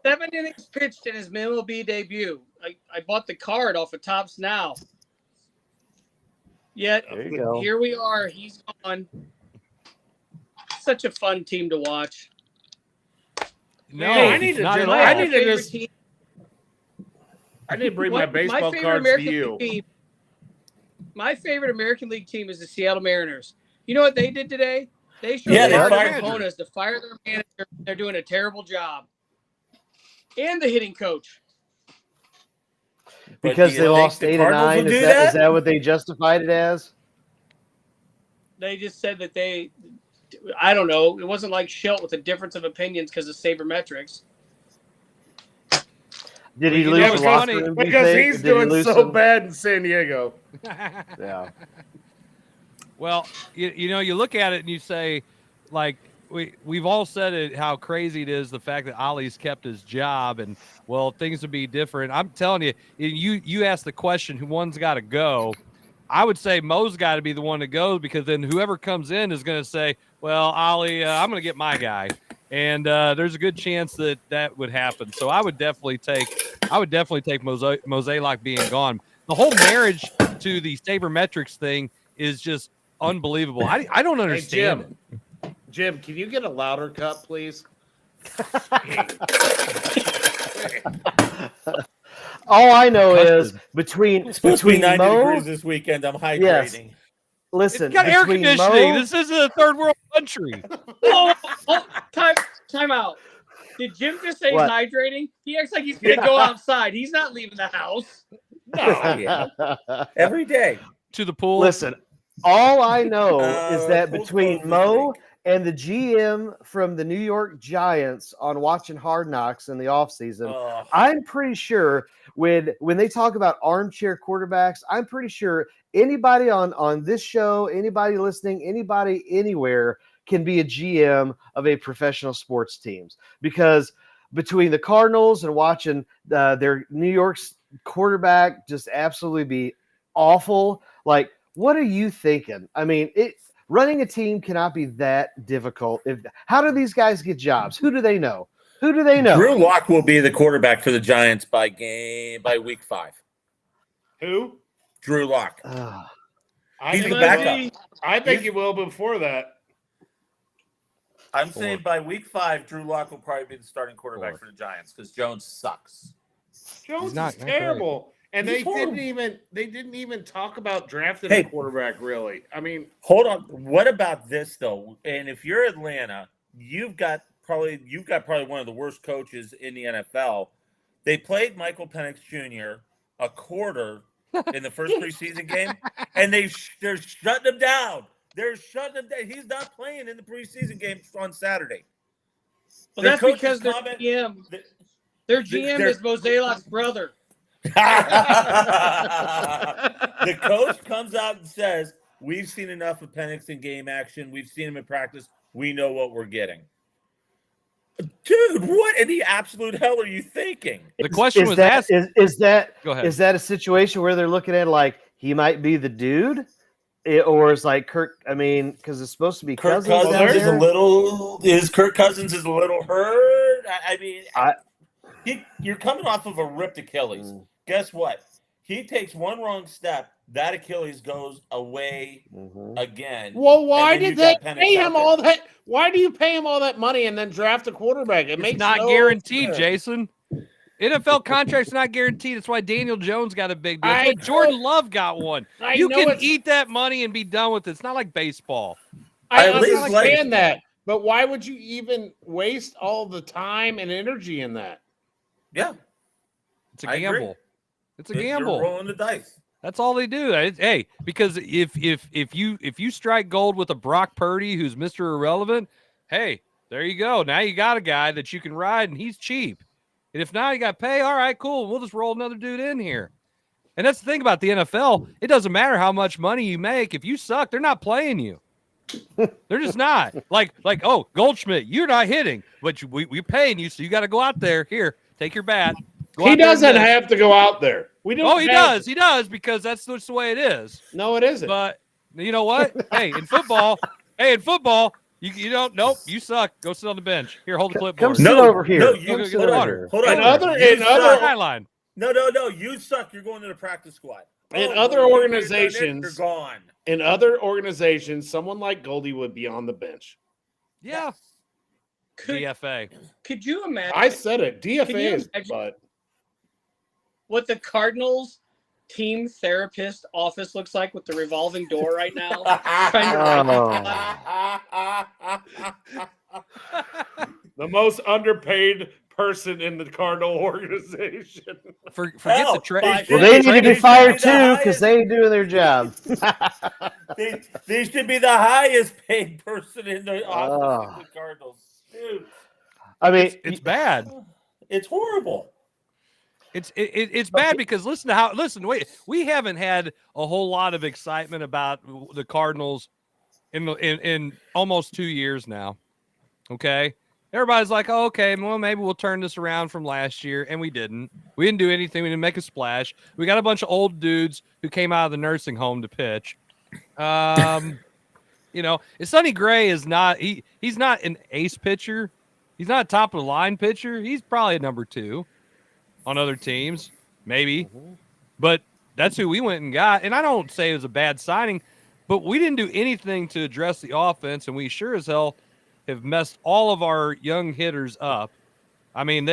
7 innings pitched in his MLB debut. I bought the card off of Tops Now. Yet here we are. He's gone. Such a fun team to watch. No, I need to bring my baseball cards to you. My favorite American League team is the Seattle Mariners. You know what they did today? They showed they their fired opponents to fire their manager. They're doing a terrible job. And the hitting coach. Because they lost 8-9. Is that what they justified it as? They just said that I don't know. It wasn't like Schilt with a difference of opinions because of sabermetrics. Did he lose the locker room? Because he's doing so bad in San Diego. Yeah. Well, you look at it and you say, like, we've all said it, how crazy it is, the fact that Ollie's kept his job, and well, things would be different. I'm telling you, you asked the question, who one's got to go? I would say Mo's got to be the one to go, because then whoever comes in is going to say, well, Ollie, I'm going to get my guy. And there's a good chance that would happen. So I would definitely take Mozeliak being gone. The whole marriage to the sabermetrics thing is just unbelievable. I don't understand it. Jim, can you get a louder cup, please? All I know is between 90 Mo, degrees this weekend. I'm hydrating. Yes. Listen, it's got air conditioning. Mo, this isn't a third world country. Time out. Did Jim just say What? he's hydrating? He acts like he's going to go outside. He's not leaving the house. No, every day to the pool. Listen, all I know is that between Mo and the GM from the New York Giants on watching Hard Knocks in the offseason, I'm pretty sure when they talk about armchair quarterbacks, I'm pretty sure anybody on this show, anybody listening, anybody anywhere can be a GM of a professional sports teams, because between the Cardinals and watching their New York's quarterback just absolutely be awful. Like, what are you thinking? I mean, running a team cannot be that difficult. How do these guys get jobs? Who do they know? Drew Lock will be the quarterback for the Giants by week 5. Who? Drew Lock. He's the backup. I think he will before that. I'm saying by week 5, Drew Lock will probably be the starting quarterback for the Giants because Jones sucks. Jones is terrible. And they didn't even talk about drafting a quarterback, really. I mean, hold on. What about this though? And if you're Atlanta, you've got probably one of the worst coaches in the NFL. They played Michael Penix Jr. a quarter in the first preseason game, and they're shutting him down. They're shutting him down. He's not playing in the preseason game on Saturday. Well, that's because their GM is Mozeliak's brother. The coach comes out and says, we've seen enough of Penix in game action. We've seen him in practice. We know what we're getting. Dude, what in the absolute hell are you thinking? The question was asked. Is that a situation where they're looking at like he might be the dude? Or is like Kirk? I mean, because it's supposed to be Kirk Cousins is a little. Kirk Cousins is a little hurt. I mean, you're coming off of a ripped Achilles. Guess what? He takes one wrong step, that Achilles goes away again. Well, why did they pay him all that? Why do you pay him all that money and then draft a quarterback? It makes not no guaranteed, sense. Jason. NFL contract's not guaranteed. That's why Daniel Jones got a big deal. That's why Jordan Love got one. You can eat that money and be done with it. It's not like baseball. I understand that, but why would you even waste all the time and energy in that? Yeah, it's a gamble. It's a gamble. You're rolling the dice. That's all they do. Hey, because if you strike gold with a Brock Purdy who's Mr. Irrelevant, hey, there you go. Now you got a guy that you can ride, and he's cheap. And if not, you got to pay. All right, cool. We'll just roll another dude in here. And that's the thing about the NFL. It doesn't matter how much money you make. If you suck, they're not playing you. They're just not. Like, oh, Goldschmidt, you're not hitting, but we're paying you, so you got to go out there. Here, take your bat. He doesn't have to go out there. We don't. Oh, he does. He does because that's just the way it is. No, it isn't. But you know what? Hey, in football, you don't. Nope, you suck. Go sit on the bench. Here, hold the clipboard. Come sit over here. No, you sit over hold on. In other sideline. No, you suck. You're going to the practice squad. In other organizations, you're gone. In other organizations, someone like Goldie would be on the bench. Yeah. DFA. Could you imagine? I said it. DFA is but what the Cardinals team therapist office looks like with the revolving door right now. The most underpaid person in the Cardinal organization. Forget the trade. Well, they need to be fired too because they ain't doing their job. They should be the highest paid person in the office of the Cardinals. Dude. I mean, it's bad. It's horrible. It's bad because wait, we haven't had a whole lot of excitement about the Cardinals in almost 2 years now. Okay. Everybody's like, oh, okay, well, maybe we'll turn this around from last year. And we didn't. We didn't do anything. We didn't make a splash. We got a bunch of old dudes who came out of the nursing home to pitch. Sonny Gray is not he's not an ace pitcher. He's not a top of the line pitcher. He's probably a number 2 on other teams, maybe. But that's who we went and got. And I don't say it was a bad signing, but we didn't do anything to address the offense, and we sure as hell have messed all of our young hitters up. I mean,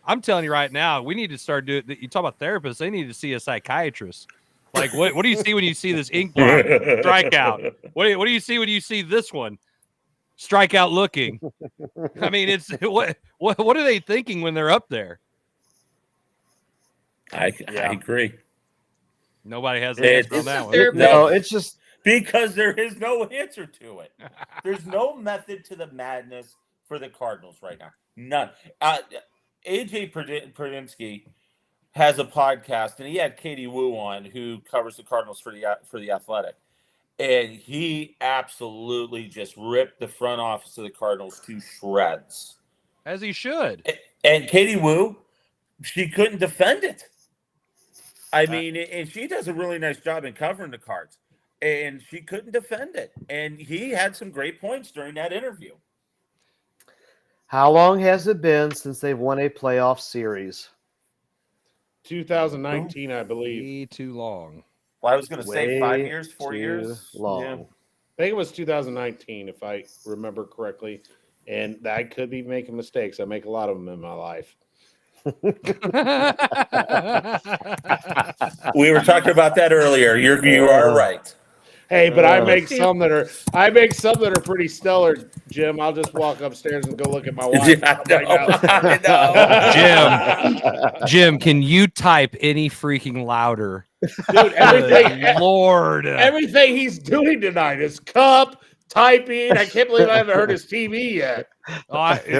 I'm telling you right now, we need to start doing. You talk about therapists; they need to see a psychiatrist. Like, what do you see when you see this ink blot strikeout? What do you see when you see this one strikeout looking? I mean, it's what are they thinking when they're up there? I agree. Nobody has an answer on that one. No, it's just because there is no answer to it. There's no method to the madness for the Cardinals right now. None. AJ Pradinsky has a podcast, and he had Katie Wu on, who covers the Cardinals for the Athletic, and he absolutely just ripped the front office of the Cardinals to shreds, as he should. And Katie Wu, she couldn't defend it. I mean, and she does a really nice job in covering the Cards, and she couldn't defend it. And he had some great points during that interview. How long has it been since they've won a playoff series? 2019, I believe. Way too long. Well, I was going to say 5 years, 4 years. Long. Yeah. I think it was 2019, if I remember correctly. And I could be making mistakes. I make a lot of them in my life. We were talking about that earlier. You are right. Hey, but I make some that are pretty stellar, Jim. I'll just walk upstairs and go look at my wife. I know. Jim, can you type any freaking louder? Dude, Lord. Everything he's doing tonight is typing. I can't believe I haven't heard his TV yet.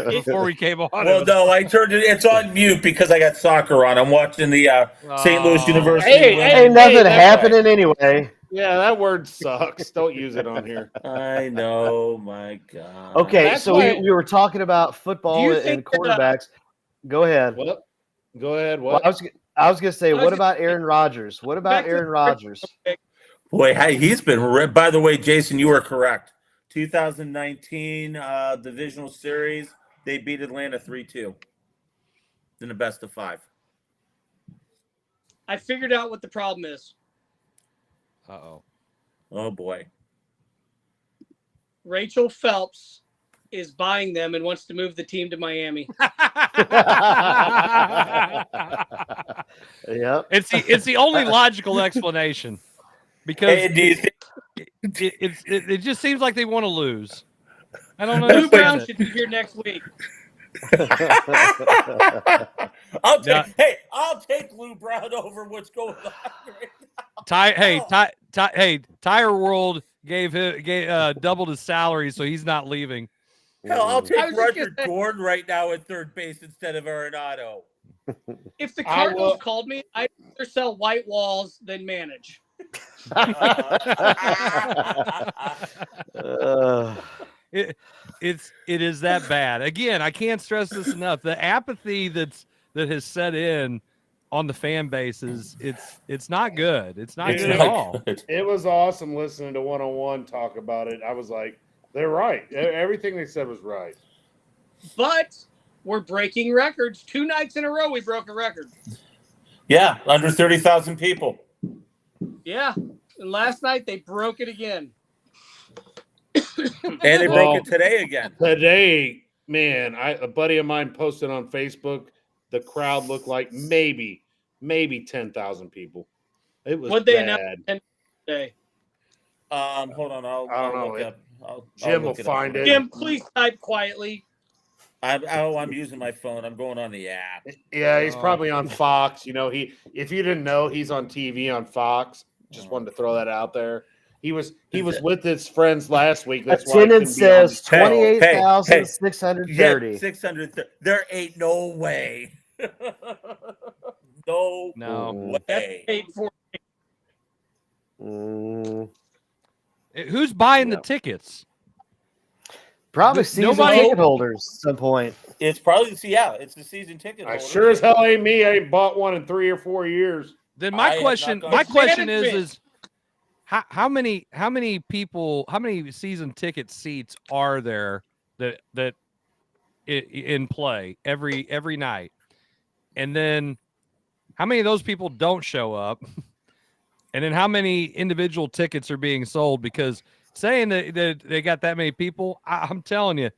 Before we came on. Well, no, I turned it. It's on mute because I got soccer on. I'm watching the St. Louis University. Ain't nothing happening anyway. Yeah, that word sucks. Don't use it on here. I know, my God. Okay, so we were talking about football and quarterbacks. Go ahead. What? Go ahead. What? Well, I was going to say, what about Aaron Rodgers? What about Aaron Rodgers? Boy, he's been. By the way, Jason, you were correct. 2019 divisional series, they beat Atlanta 3-2 in the best of 5. I figured out what the problem is. Uh-oh. Oh, boy. Rachel Phelps is buying them and wants to move the team to Miami. Yep. It's the only logical explanation because it just seems like they want to lose. I don't know. Lou Brown should be here next week. I'll take Lou Brown over what's going on right now. Tire World gave doubled his salary, so he's not leaving. Hell, I'll take Roger Gordon right now at third base instead of Arenado. If the Cardinals called me, I'd rather sell white walls than manage. It is that bad. Again, I can't stress this enough. The apathy that has set in on the fan bases, it's not good. It's not good at all. It was awesome listening to 101 talk about it. I was like, they're right. Everything they said was right. But we're breaking records. 2 nights in a row, we broke a record. Yeah, under 30,000 people. Yeah, and last night they broke it again. And they broke it today again. Today, man, a buddy of mine posted on Facebook, the crowd looked like maybe 10,000 people. It was What they bad. announced today? Hold on, I'll look up. Jim will find it. Jim, please type quietly. I'm using my phone. I'm going on the app. Yeah, he's probably on Fox. You know, if you didn't know, he's on TV on Fox. Just wanted to throw that out there. He was with his friends last week. That's attendance says 28,630. 630. There ain't no way. no way. Who's buying the tickets? Probably season ticket holders at some point. It's probably it's the season ticket holders. Sure as hell ain't me. I ain't bought one in 3 or 4 years. Then my question is how many people, how many season ticket seats are there that in play every night? And then how many of those people don't show up? And then how many individual tickets are being sold? Because saying that they got that many people, I'm telling you,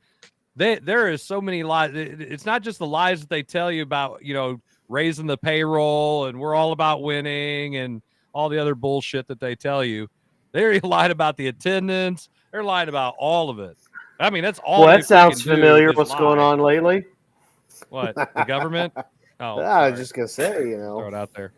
there is so many lies. It's not just the lies that they tell you about, raising the payroll and we're all about winning and all the other bullshit that they tell you. They lied about the attendance. They're lying about all of it. I mean, that's all. Well, that sounds familiar. What's going on lately? What, the government? Oh, I was just gonna say, throw it out there.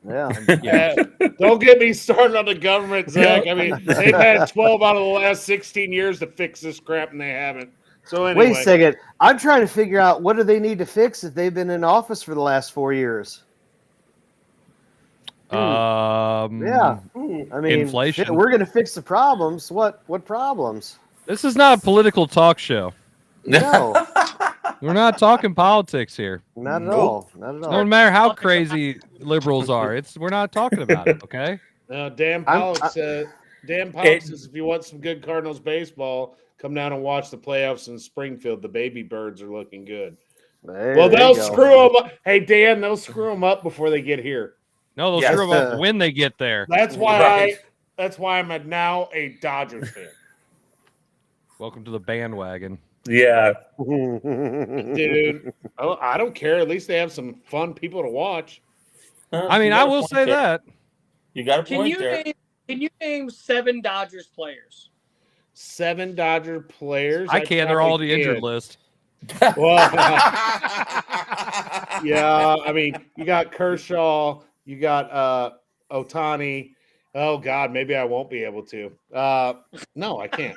Yeah. Don't get me started on the government, Zach. I mean, they've had 12 out of the last 16 years to fix this crap, and they haven't. So anyway. Wait a second. I'm trying to figure out what do they need to fix if they've been in office for the last 4 years. I mean, inflation. We're going to fix the problems. What problems? This is not a political talk show. No. We're not talking politics here. Not at all. Not at all. No matter how crazy liberals are, we're not talking about it. Okay. No, Dan Pollock says if you want some good Cardinals baseball, come down and watch the playoffs in Springfield. The baby birds are looking good. They'll screw them up. Hey, Dan, they'll screw them up before they get here. No, they'll screw them up when they get there. That's why I'm now a Dodgers fan. Welcome to the bandwagon. Yeah. Dude, I don't care. At least they have some fun people to watch. I mean, I will say that. You got a point there. Can you name 7 Dodgers players? 7 Dodger players? I can. They're all the injured list. Well, yeah. I mean, you got Kershaw. You got Ohtani. Oh God, maybe I won't be able to. No, I can't.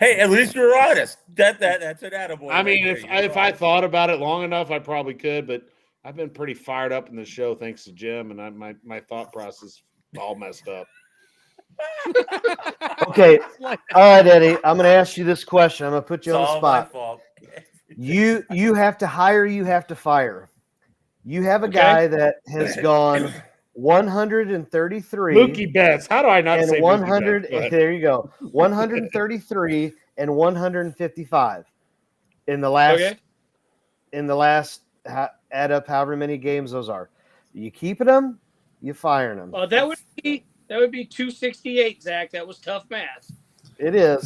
Hey, at least you're honest. That's an attaboy. I mean, if I thought about it long enough, I probably could. But I've been pretty fired up in the show thanks to Jim, and my thought process is all messed up. Okay, all right, Eddie. I'm going to ask you this question. I'm going to put you on the spot. You have to hire. You have to fire. You have a guy that has gone 133. Mookie Betts. How do I not say 100? Mookie Betts? There you go. 133 and 155 in the last. In the last, add up however many games those are. You keeping them, you firing them. That would be 268, Zach. That was tough math. It is.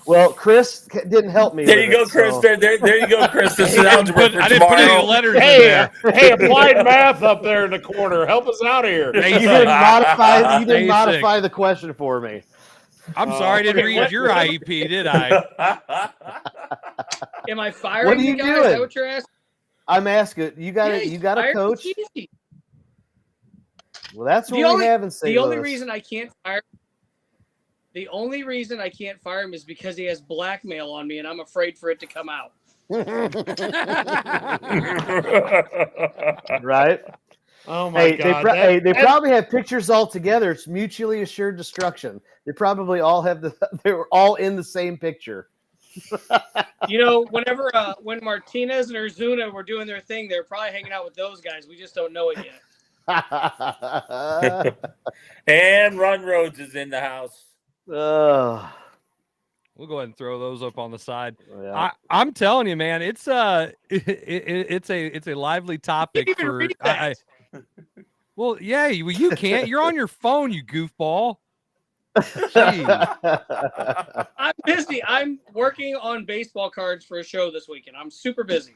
Well, Chris didn't help me. There you go, Chris. So. There you go, Chris. This is algebra for I didn't put any tomorrow. letters in there. Hey, applied math up there in the corner. Help us out here. You didn't modify. You didn't modify the question for me. I'm sorry, I didn't read your IEP, did I? Am I firing What are you the guy? doing? Is that what you're asking? I'm asking. You got a coach. Well, that's what we have in St. The only Louis. reason I can't fire. The only reason I can't fire him is because he has blackmail on me, and I'm afraid for it to come out. Right? Oh my God! They probably have pictures all together. It's mutually assured destruction. They probably all have they were all in the same picture. When Martinez and Ozuna were doing their thing, they're probably hanging out with those guys. We just don't know it yet. And Ron Rhodes is in the house. We'll go ahead and throw those up on the side. Yeah. I'm telling you, man, it's a lively topic. You didn't even read that. Well, yeah, you can't. You're on your phone, you goofball. I'm busy. I'm working on baseball cards for a show this weekend. I'm super busy.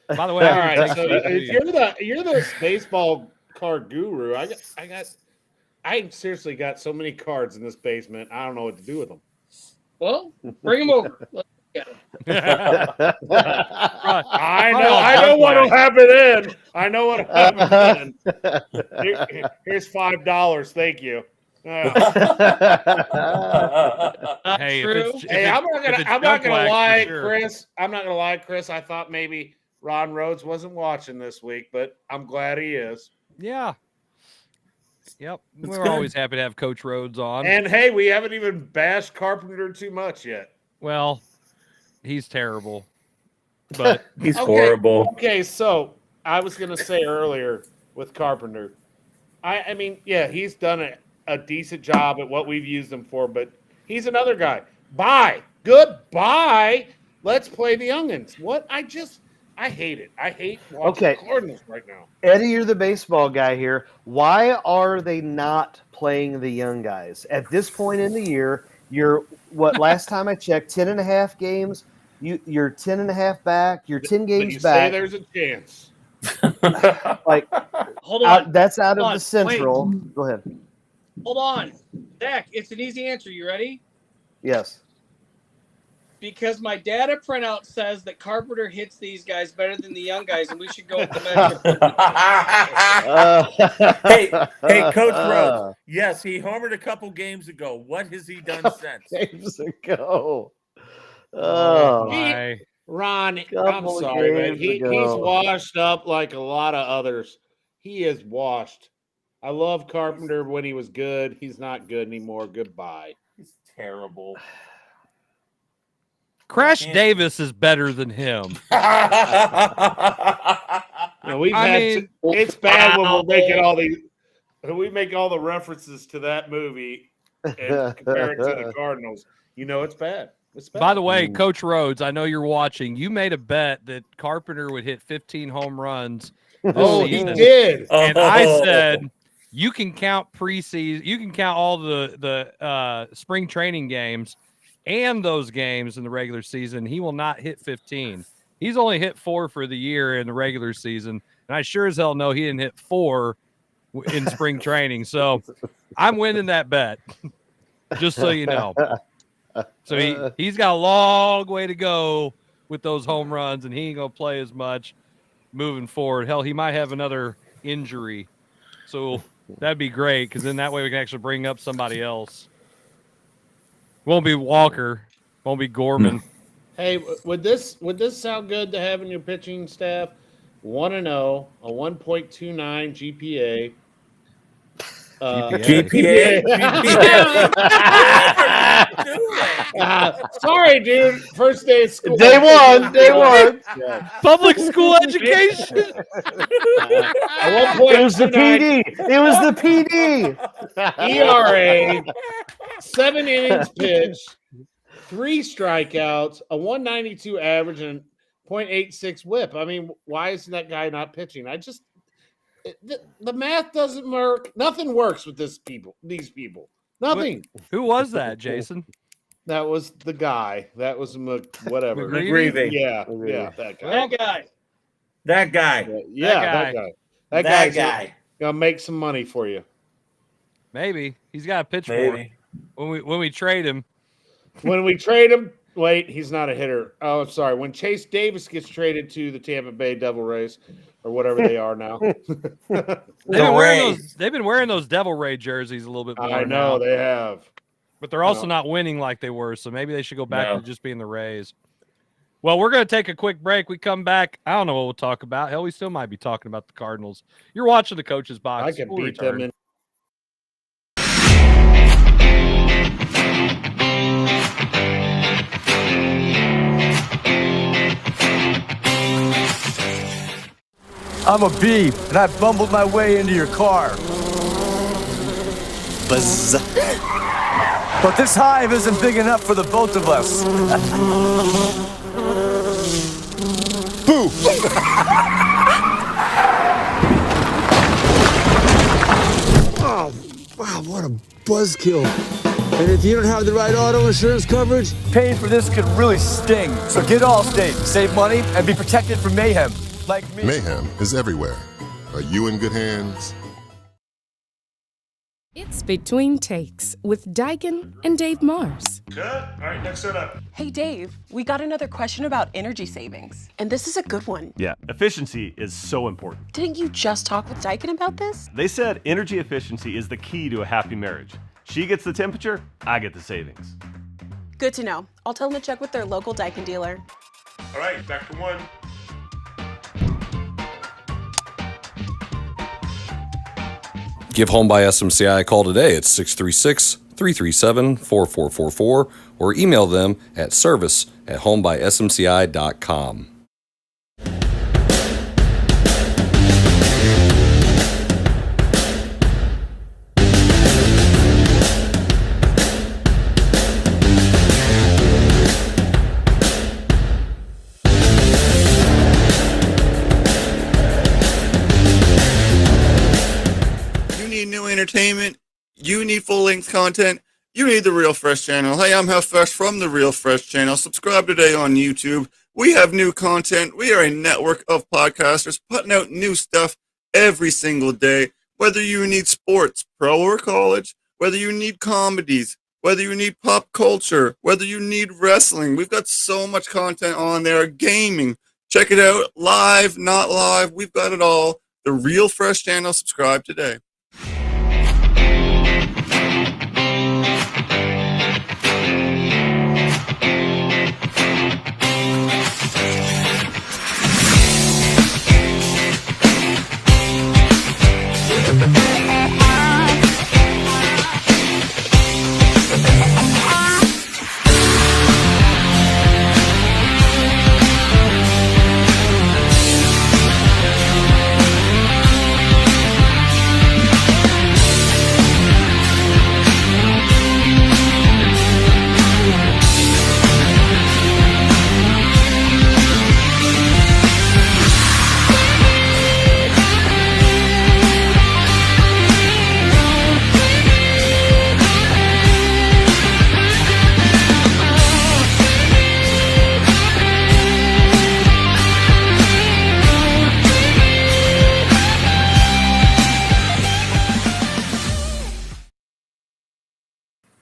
By the way, all right. So if you're the baseball card guru. I seriously got so many cards in this basement. I don't know what to do with them. Well, bring them over. Let's get them. I know what'll happen then. I know what'll happen then. Here's $5. Thank you. Hey, I'm not gonna lie, Chris. I'm not gonna lie, Chris. I thought maybe Ron Rhodes wasn't watching this week, but I'm glad he is. Yeah. Yep. We're always happy to have Coach Rhodes on. And hey, we haven't even bashed Carpenter too much yet. Well, he's terrible. But he's horrible. Okay, so I was gonna say earlier with Carpenter. I mean, yeah, he's done a decent job at what we've used him for, but he's another guy. Bye. Goodbye. Let's play the youngins. What? I hate it. I hate watching the Cardinals right now. Eddie, you're the baseball guy here. Why are they not playing the young guys? At this point in the year, last time I checked, 10.5 games. You're 10.5 back. You're 10 games back. Say there's a chance. Hold on. That's out of the Central. Wait. Go ahead. Hold on. Zach, it's an easy answer. You ready? Yes. Because my data printout says that Carpenter hits these guys better than the young guys, and we should go with the measure. Hey, Coach Rhodes. Yes, he homered a couple games ago. What has he done since? Games ago. Oh, my. Ron, I'm sorry, man. He's washed up like a lot of others. He is washed. I love Carpenter when he was good. He's not good anymore. Goodbye. He's terrible. Crash Davis is better than him. It's bad when we're making all these. We make all the references to that movie and compare it to the Cardinals. It's bad. It's bad. By the way, Coach Rhodes, I know you're watching. You made a bet that Carpenter would hit 15 home runs this season. He did. And I said, you can count preseason. You can count all the spring training games and those games in the regular season. He will not hit 15. He's only hit 4 for the year in the regular season. And I sure as hell know he didn't hit 4 in spring training. So I'm winning that bet, just so you know. So he's got a long way to go with those home runs, and he ain't going to play as much moving forward. Hell, he might have another injury. So that'd be great, because then that way we can actually bring up somebody else. Won't be Walker. Won't be Gorman. Hey, would this sound good to have in your pitching staff? 1-0, a 1.29 GPA. GPA. Sorry, dude. First day of school. Day one. Yeah. Public school education. It was the PD. It was the PD. ERA, 7 innings pitched, 3 strikeouts, a 192 average, and 0.86 whip. I mean, why isn't that guy not pitching? the math doesn't work. Nothing works with these people. Nothing. Who was that, Jason? That was the guy. That was whatever. McVey. Yeah, that guy. That guy. That guy. Gonna make some money for you. Maybe he's got a pitch for it. When we trade him. Wait, he's not a hitter. Oh, I'm sorry. When Chase Davis gets traded to the Tampa Bay Devil Rays or whatever they are now, they've been wearing those Devil Ray jerseys a little bit more. I know they have, but they're also not winning like they were. So maybe they should go back to just being the Rays. Well, we're going to take a quick break. We come back. I don't know what we'll talk about. Hell, we still might be talking about the Cardinals. You're watching the Coach's Box. I can beat them in. I'm a bee, and I bumbled my way into your car. Buzz. But this hive isn't big enough for the both of us. Boo! Oh, wow, what a buzzkill. And if you don't have the right auto insurance coverage, paying for this could really sting. So get Allstate, save money, and be protected from mayhem. Like me. Mayhem is everywhere. Are you in good hands? It's Between Takes with Daikin and Dave Mars. Cut. All right, next set up. Hey, Dave, we got another question about energy savings. And this is a good one. Yeah, efficiency is so important. Didn't you just talk with Daikin about this? They said energy efficiency is the key to a happy marriage. She gets the temperature, I get the savings. Good to know. I'll tell them to check with their local Daikin dealer. All right, back to one. Give Home by SMCI a call today at 636-337-4444 or email them at service@homebysmci.com. Entertainment, you need full-length content, you need the Real Fresh channel. Hey, I'm Half Fresh from the Real Fresh channel. Subscribe today on YouTube. We have new content. We are a network of podcasters putting out new stuff every single day. Whether you need sports, pro or college, whether you need comedies, whether you need pop culture, whether you need wrestling, we've got so much content on there. Gaming, check it out. Live, not live, we've got it all. The Real Fresh channel. Subscribe today.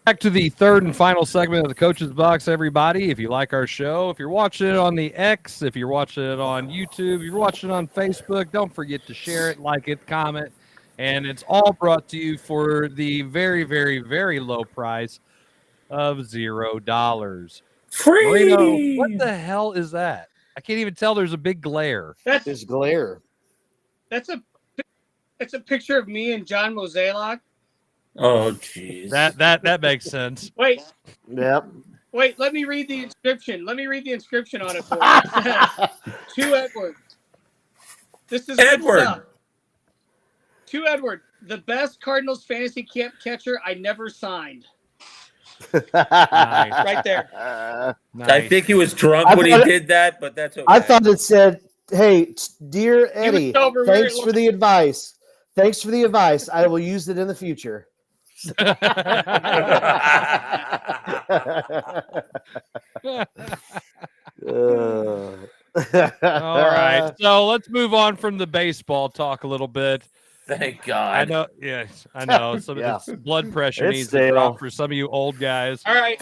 Back to the third and final segment of the Coach's Box, everybody. If you like our show, if you're watching it on the X, if you're watching it on YouTube, if you're watching it on Facebook, don't forget to share it, like it, comment. And it's all brought to you for the very, very, very low price of $0. Free! Marino, what the hell is that? I can't even tell. There's a big glare. There's glare. That's a picture of me and John Mozeliak. Oh, jeez. That makes sense. Wait. Yep. Wait, let me read the inscription. Let me read the inscription on it for you. To Edward. This is Edward. To Edward, the best Cardinals fantasy camp catcher I never signed. Nice. Right there. Nice. I think he was drunk when he did that, but that's okay. I thought it said, "Hey, dear Eddie, thanks for the advice. Thanks for the advice. I will use it in the future. All right, so let's move on from the baseball talk a little bit. Thank God. I know. Yes, I know. Some Yeah. it's blood pressure It's needs stale. to drop for some of you old guys. All right,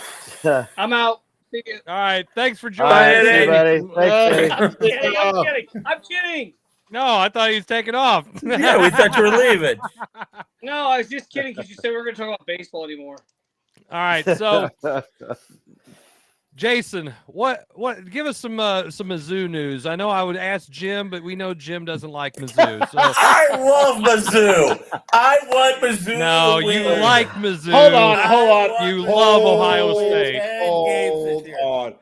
I'm out. See you. All right, thanks for All joining. right, see you, buddy. Thanks, I'm kidding. I'm kidding. I'm kidding. No, I thought he was taking off. Yeah, we thought you were leaving. No, I was just kidding because you said we were going to talk about baseball anymore. All right, so Jason, what? Give us some Mizzou news. I know I would ask Jim, but we know Jim doesn't like Mizzou. So I love Mizzou. I want Mizzou. no, to win. you like Mizzou. Hold on. You love Ohio State. Hold on.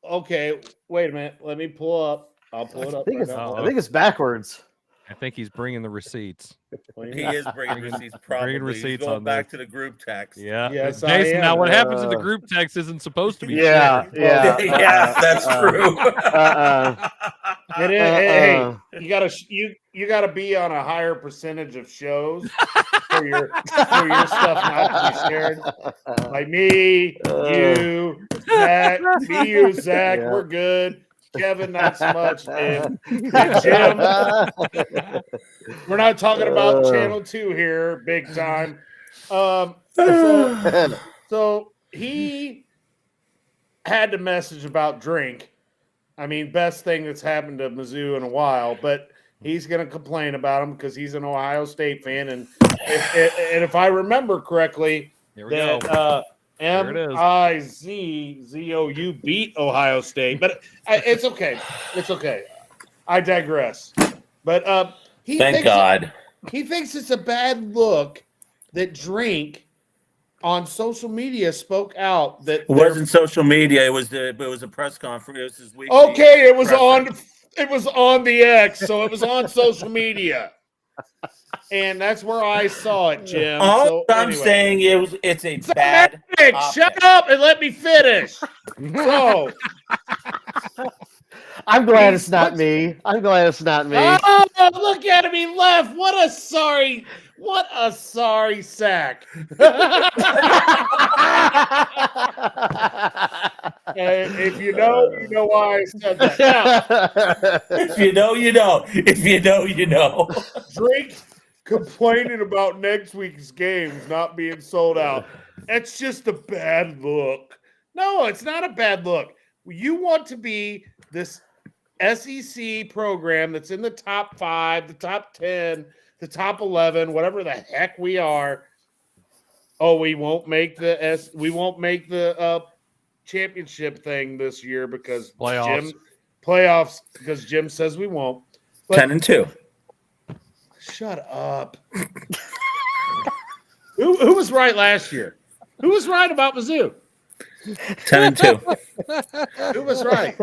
Okay, wait a minute. Let me pull up. I'll pull it up. I think it's backwards. I think he's bringing the receipts. He is bringing receipts. Probably. Bringing receipts He's going on back there. to the group text. Yeah. Yes, I Jason, am. now what happens in the group text isn't supposed to be Yeah, shared. yeah. That's true. Hey, you gotta be on a higher percentage of shows for your stuff not to be shared. Like me, you, Zach, Zach, Yeah. we're good. Kevin, not so much, and Jim. We're not talking about Channel 2 here, big time. So he had to message about drink. I mean, best thing that's happened to Mizzou in a while, but he's going to complain about him because he's an Ohio State fan, and if I remember correctly, that MIZZOU beat Ohio State, but it's okay. It's okay. I digress. But Thank God. He thinks it's a bad look that Drink on social media spoke out that It wasn't social media. It was a press conference. It was his weekly. Okay, it was on the X, so it was on social media. And that's where I saw it, Jim. All I'm saying it's a bad optic. Shut up and let me finish. So I'm glad it's not me. I'm glad it's not me. oh, look at him. He left. What a sorry sack. If you know, you know why I said that. Now, if you know, you know. If you know, you know. Drake complaining about next week's games not being sold out. That's just a bad look. No, it's not a bad look. You want to be this SEC program that's in the top 5, the top 10, the top 11, whatever the heck we are. Oh, we won't make the championship thing this year because playoffs because Jim says we won't. But 10-2. Shut up. Who was right last year? Who was right about Mizzou? 10-2. Who was right?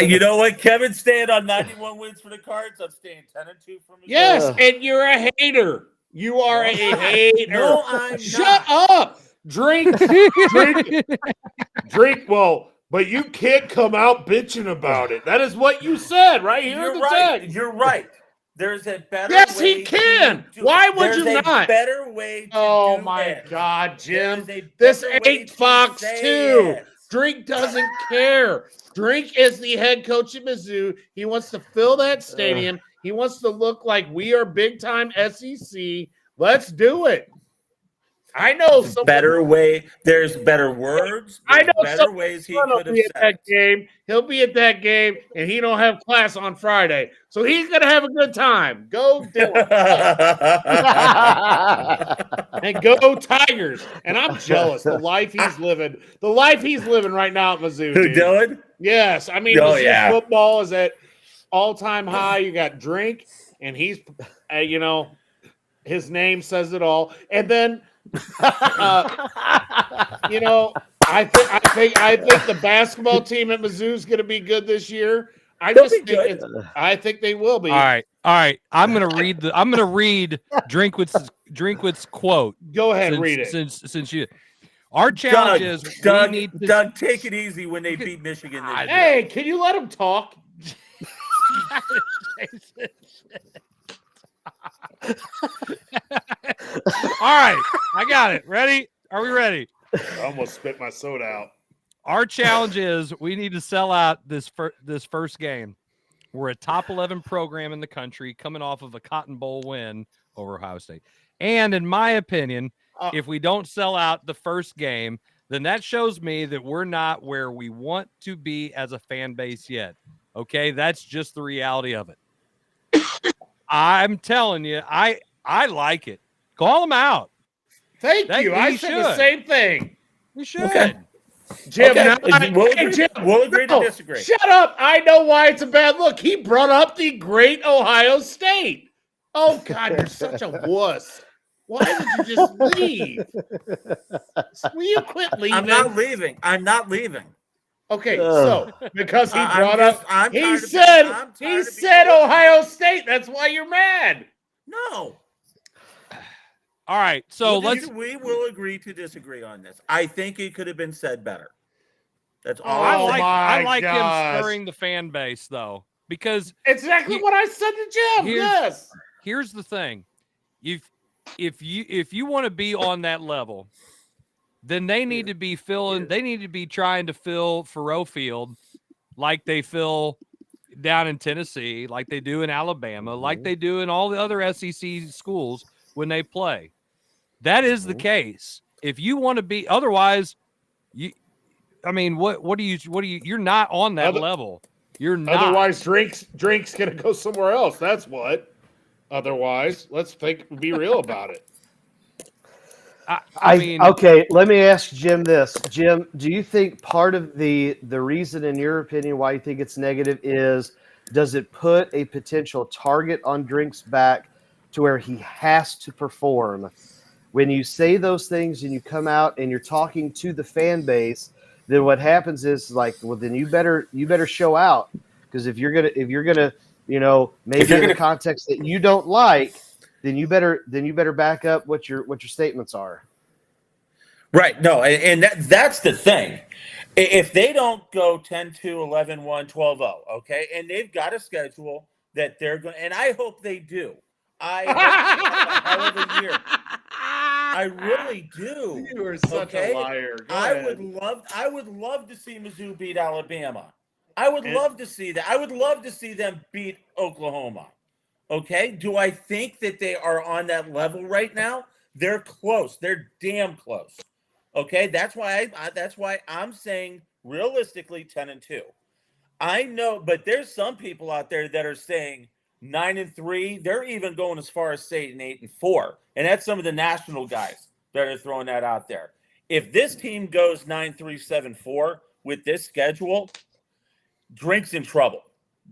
You know what? Kevin's staying on 91 wins for the Cards. I'm staying 10-2 for Mizzou. Yes, and you're a hater. You are a hater. No, I'm Shut not. up. Drink. Well, but you can't come out bitching about it. That is what you said right here. You're in the right. text. You're right. There's a better Yes, way he can. to do Why would There's you a not? better way to Oh do my it. God, Jim. There's a This better way ain't to Fox say 2. it. Drink doesn't care. Drink is the head coach at Mizzou. He wants to fill that stadium. He wants to look like we are big time SEC. Let's do it. I know some Better way. There's better words. I know better some ways he son will could have be at said. that game. He'll be at that game, and he don't have class on Friday, so he's gonna have a good time. Go Dylan, and go Tigers. And I'm jealous the life he's living. The life he's living right now at Mizzou. Who, Dude. Dylan? Yes, I mean Mizzou's football is at all-time high. You got Drink, and he's, his name says it all. And then. I think the basketball team at Mizzou is going to be good this year. I think they will be. All right. I'm gonna read Drinkwitz quote. Go ahead, read it. Since you, our challenge is Doug, we need to, Doug, take it easy when they beat Michigan. Hey, can you let him talk? right, I got it. Ready? Are we ready? I almost spit my soda out. Our challenge is we need to sell out this first game. We're a top 11 program in the country coming off of a Cotton Bowl win over Ohio State. And in my opinion, if we don't sell out the first game, then that shows me that we're not where we want to be as a fan base yet. Okay, that's just the reality of it. I'm telling you, I like it. Call them out. Thank you. I said the same thing. We should. Okay. Jim, Okay. We'll agree to disagree. Shut up. I know why it's a bad look. He brought up the great Ohio State. Oh, God, you're such a wuss. Why did you just leave? Will you quit leaving? I'm not leaving. I'm not leaving. Okay, so because he brought up, he said Ohio State. That's why you're mad. No. All right, so we will agree to disagree on this. I think it could have been said better. That's all. I like him stirring the fan base though, because exactly what I said to Jim. Yes. Here's the thing. If you want to be on that level, then they need to be trying to fill Faurot Field like they fill down in Tennessee, like they do in Alabama, like they do in all the other SEC schools when they play. That is the case. If you want to be, otherwise, you're not on that level. You're not. Otherwise, drinks gonna go somewhere else. That's what. Otherwise, let's be real about it. I mean, okay, let me ask Jim this. Jim, do you think part of the reason, in your opinion, why you think it's negative is, does it put a potential target on Drink's back to where he has to perform? When you say those things and you come out and you're talking to the fan base, then what happens is then you better show out, because if you're gonna maybe in a context that you don't like, then you better back up what your statements are. Right. No, and that's the thing. If they don't go 10-2, 11-1, 12-0, okay, and they've got a schedule that they're going, and I hope they do. I hope a hell of a year. I really do. You are such a liar. I would love to see Mizzou beat Alabama. I would love to see that. I would love to see them beat Oklahoma. Okay? Do I think that they are on that level right now? They're close. They're damn close. Okay? That's why I'm saying realistically 10-2. I know, but there's some people out there that are saying 9-3. They're even going as far as saying 8-4. And that's some of the national guys that are throwing that out there. If this team goes 9-3, 7-4 with this schedule, Drink's in trouble.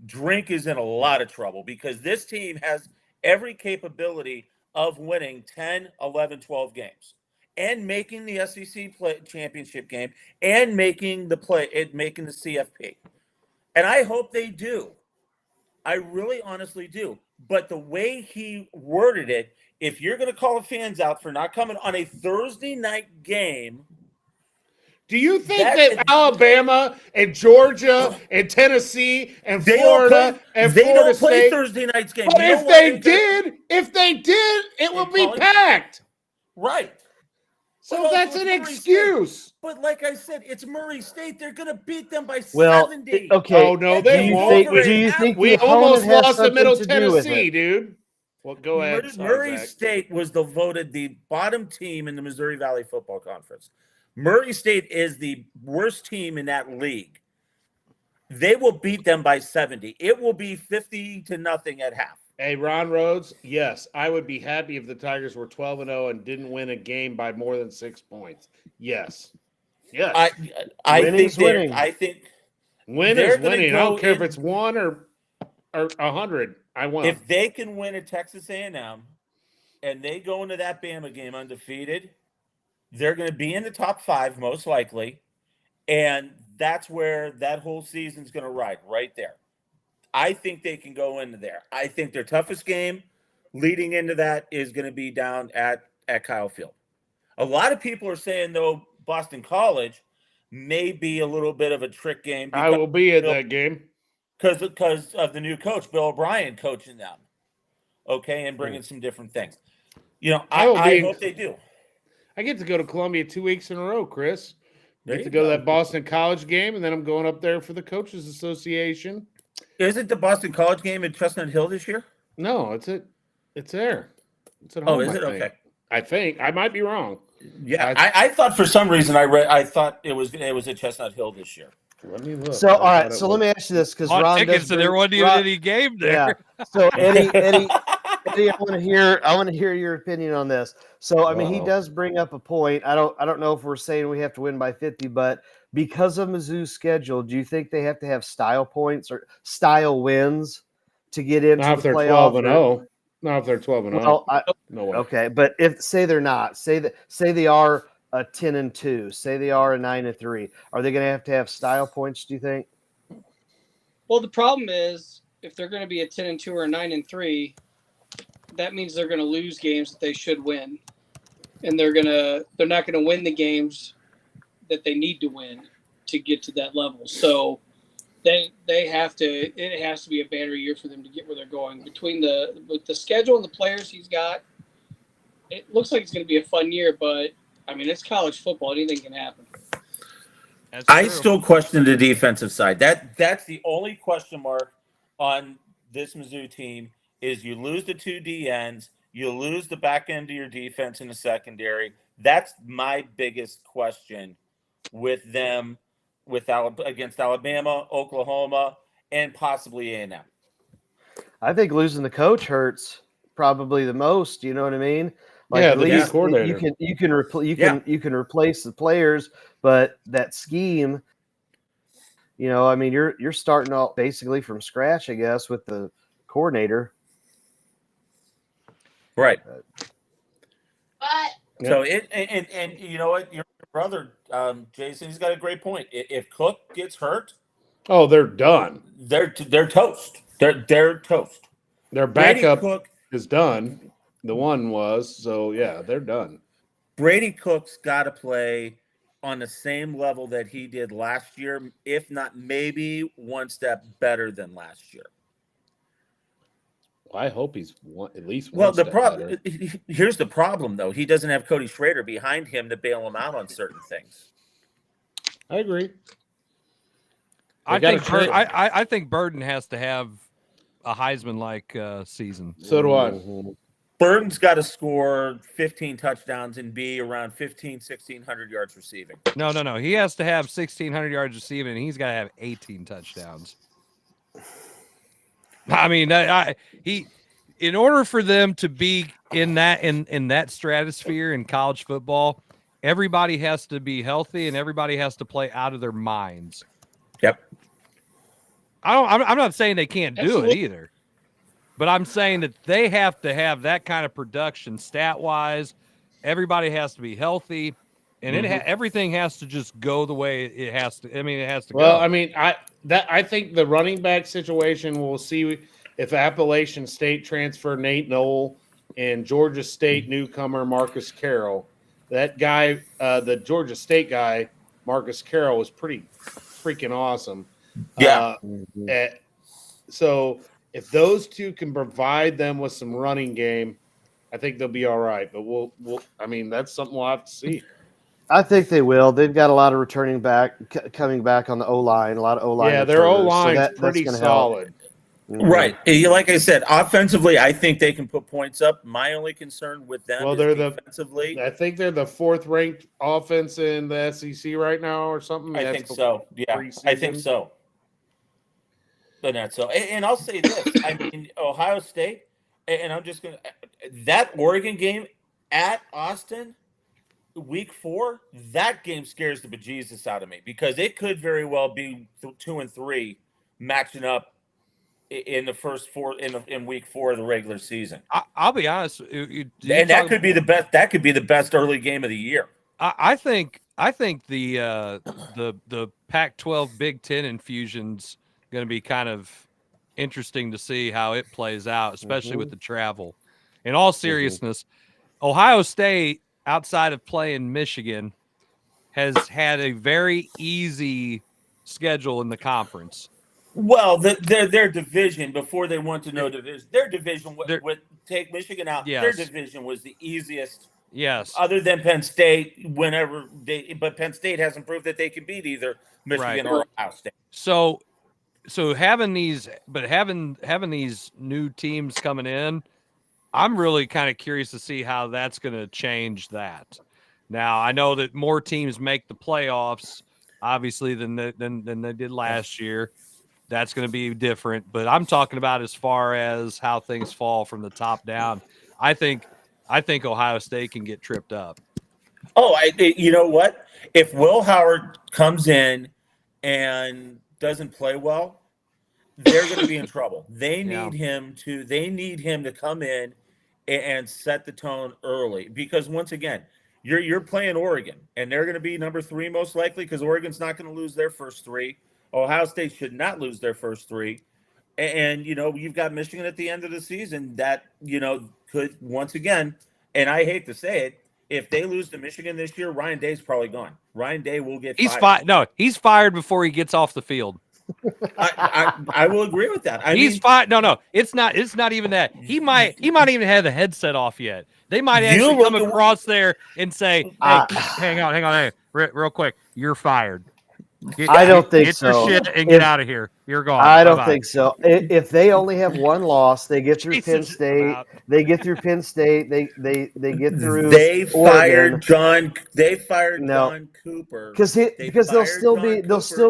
Drink is in a lot of trouble, because this team has every capability of winning 10, 11, 12 games and making the SEC championship game and making the CFP. And I hope they do. I really honestly do. But the way he worded it, if you're going to call the fans out for not coming on a Thursday night game, do you think that Alabama and Georgia and Tennessee and Florida and they Florida don't play State, Thursday night's game? But if they did, it will be packed. Right. So that's an excuse. But like I said, it's Murray State. They're going to beat them by 70. Okay. Oh, no, they won't. Do you think we almost lost to Middle Tennessee, dude? Well, go ahead. Murray State was voted the bottom team in the Missouri Valley Football Conference. Murray State is the worst team in that league. They will beat them by 70. It will be 50-0 at half. Hey, Ron Rhodes, yes, I would be happy if the Tigers were 12-0 and didn't win a game by more than 6 points. Yes. Yes. I think winning. Win is winning. I don't care if it's 1 or 100. I won. If they can win at Texas A&M and they go into that Bama game undefeated, they're going to be in the top 5 most likely, and that's where that whole season's going to ride right there. I think they can go into there. I think their toughest game leading into that is going to be down at Kyle Field. A lot of people are saying, though, Boston College may be a little bit of a trick game. I will be at that game. Because of the new coach, Bill O'Brien, coaching them. okay, and bring in some different things. I hope they do. I get to go to Columbia 2 weeks in a row, Chris. There Get to you go to go. that Boston College game, and then I'm going up there for the Coaches Association. Isn't the Boston College game at Chestnut Hill this year? No, it's there. It's at home. Is it? Okay. I think I might be wrong. Yeah, I thought for some reason I thought it was at Chestnut Hill this year. Let me look. So, all right. So let me ask you this, because Ron tickets, so there wasn't even any game there. Yeah. So Eddie, I want to hear your opinion on this. So, I mean, he does bring up a point. I don't know if we're saying we have to win by 50, but because of Mizzou's schedule, do you think they have to have style points or style wins to get into Not if the they're playoff? 12-0. Not if they're 12-0. Well, no way. Okay, but if say they're not, say they are a 10-2, say they are a 9-3, are they going to have style points? Do you think? Well, the problem is if they're going to be a 10-2 or a 9-3, that means they're going to lose games that they should win, and they're not going to win the games that they need to win to get to that level. So they have to. It has to be a banner year for them to get where they're going. With the schedule and the players he's got, it looks like it's going to be a fun year. But I mean, it's college football; anything can happen. I still question the defensive side. That's the only question mark on this Mizzou team. Is you lose the 2 DNs, you lose the back end of your defense in the secondary. That's my biggest question with them, against Alabama, Oklahoma, and possibly A&M. I think losing the coach hurts probably the most. You know what I mean? Like, yeah, at least coordinator. you can replace the players, but that scheme, I mean, you're starting out basically from scratch, I guess, with the coordinator. Right. So and you know what, your brother Jason, he's got a great point. If Cook gets hurt, they're done. They're toast. They're toast. Their backup is done. The one was, so yeah, they're done. Brady Cook's got to play on the same level that he did last year, if not maybe one step better than last year. I hope he's at least one. Well, here's the problem, though. He doesn't have Cody Schrader behind him to bail him out on certain things. I agree. I think Burden has to have a Heisman-like season. So do I. Burden's got to score 15 touchdowns and be around 1,600 yards receiving. No. He has to have 1,600 yards receiving, and he's got to have 18 touchdowns. I mean, in order for them to be in that stratosphere in college football, everybody has to be healthy and everybody has to play out of their minds. Yep. I'm not saying they can't do it either, but I'm saying that they have to have that kind of production stat wise. Everybody has to be healthy, and everything has to just go the way it has to. I mean, it has to go. Well, I mean, I think the running back situation, we'll see if Appalachian State transfer Nate Knoll and Georgia State newcomer Marcus Carroll. That guy, the Georgia State guy, Marcus Carroll, was pretty freaking awesome. Yeah. So if those two can provide them with some running game, I think they'll be all right. But we'll I mean, that's something we'll have to see. I think they will. They've got a lot of returning back, coming back on the O-line, a lot of O-line. Yeah, their O-line's pretty solid. Right. Like I said, offensively, I think they can put points up. My only concern with them is defensively. I think they're the 4th ranked offense in the SEC right now or something. I think so. Yeah, I think so. But not so. And I'll say this. I mean, Ohio State, and I'm just going to – that Oregon game at Austin, week 4, that game scares the bejesus out of me because it could very well be 2 and 3 matching up in the first 4 in week 4 of the regular season. I'll be honest, and that could be the best. That could be the best early game of the year. I think the Pac-12 Big Ten infusion's going to be kind of interesting to see how it plays out, especially with the travel. In all seriousness, Ohio State, outside of playing Michigan, has had a very easy schedule in the conference. Well, their division before they went to no division. Their division would take Michigan out. Yes. Their division was the easiest. Yes. Other than Penn State, but Penn State hasn't proved that they can beat either Michigan or Ohio State. So having these new teams coming in, I'm really kind of curious to see how that's going to change that. Now, I know that more teams make the playoffs, obviously, than they did last year. That's going to be different. But I'm talking about as far as how things fall from the top down. I think Ohio State can get tripped up. Oh, you know what? If Will Howard comes in and doesn't play well, they're going to be in trouble. They need him to come in and set the tone early, because once again, you're playing Oregon, and they're going to be number 3 most likely, because Oregon's not going to lose their first 3. Ohio State should not lose their first 3. And, you've got Michigan at the end of the season that, could once again, and I hate to say it, if they lose to Michigan this year, Ryan Day's probably gone. Ryan Day will get fired. He's fired before he gets off the field. I will agree with that. He's fired. No, it's not even that. He might even have the headset off yet. They might actually come across there and say, "Hey, hang on, real quick, you're fired." I don't think so. Get your shit and get out of here. You're gone. I don't think so. If they only have one loss, they get through Penn State. They get through Penn State. They get through. They fired Oregon. John Cooper because they'll still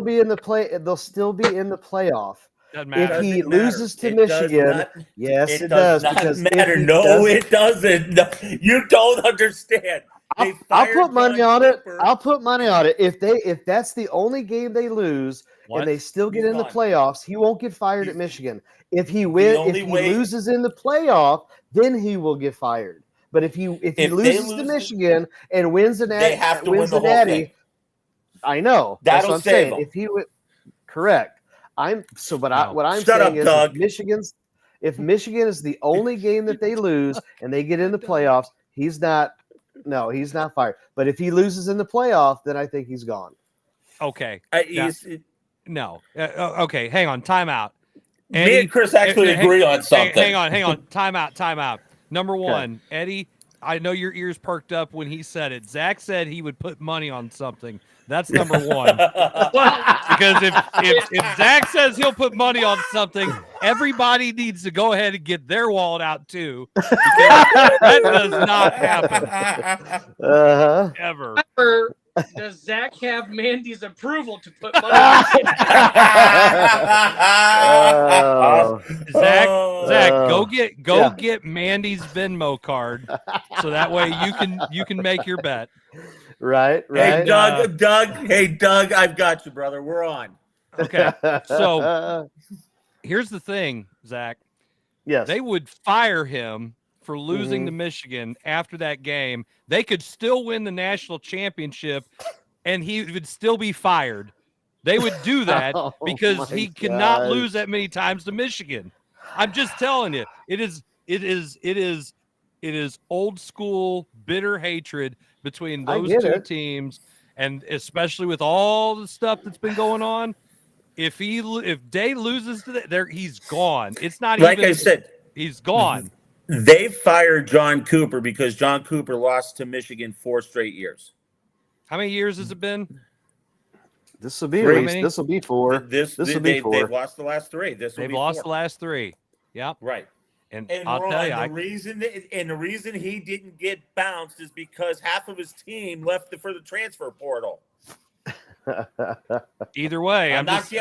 be in the play. They'll still be in the playoff. If he loses to Michigan, yes, it does. Because matter. No, it doesn't. No, you don't understand. I'll put money on it. I'll put money on it. If that's the only game they lose and they still get in the playoffs, he won't get fired at Michigan. If he loses in the playoff, then he will get fired. But if he loses to Michigan and wins the Natty, I know. That's what I'm saying. If he would, correct. What I'm saying is if Michigan is the only game that they lose and they get in the playoffs, he's not fired. But if he loses in the playoff, then I think he's gone. Okay. Okay. Hang on. Timeout. Me and Chris actually agree on something. Hang on. Timeout. Number one, Eddie, I know your ears perked up when he said it. Zach said he would put money on something. That's number one. Because if Zach says he'll put money on something, everybody needs to go ahead and get their wallet out too. That does not happen. Ever. Does Zach have Mandy's approval to put money on Zach, go get Mandy's Venmo card, so that way you can make your bet. Right. Hey, Doug, I've got you, brother. We're on. Okay. So here's the thing, Zach. Yes. They would fire him for losing to Michigan after that game. They could still win the national championship and he would still be fired. They would do that because he cannot lose that many times to Michigan. I'm just telling you, it is old school bitter hatred between those two teams, and especially with all the stuff that's been going on. If Day loses to that, he's gone. It's not like I said, he's gone. They fired John Cooper because John Cooper lost to Michigan 4 straight years. How many years has it been? This will be 4. This will be 4. They've lost the last 3. They've lost the last 3. Yep. Right. And I'll tell you, the reason he didn't get bounced is because half of his team left for the transfer portal. Either way, I'm not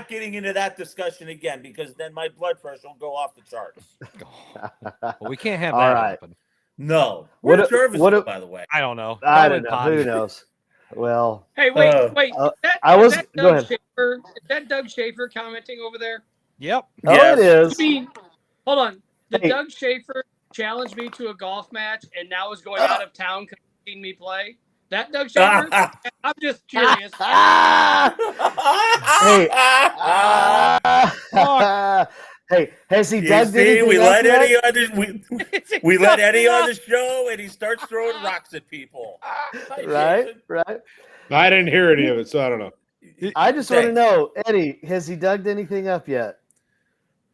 getting into that discussion again, because then my blood pressure will go off the charts. Well, we can't have that happen. No. Where's Jarvis, by the way? I don't know. I don't know. Who knows? Well, hey, wait. Go ahead. Is that Doug Schaefer commenting over there? Yep. It is. I mean, hold on. Did Doug Schaefer challenge me to a golf match and now is going out of town because he's seen me play? That Doug Schaefer? I'm just curious. Hey, has he done anything? We let Eddie on the show, and he starts throwing rocks at people. Right. I didn't hear any of it, so I don't know. I just want to know, Eddie, has he dug anything up yet?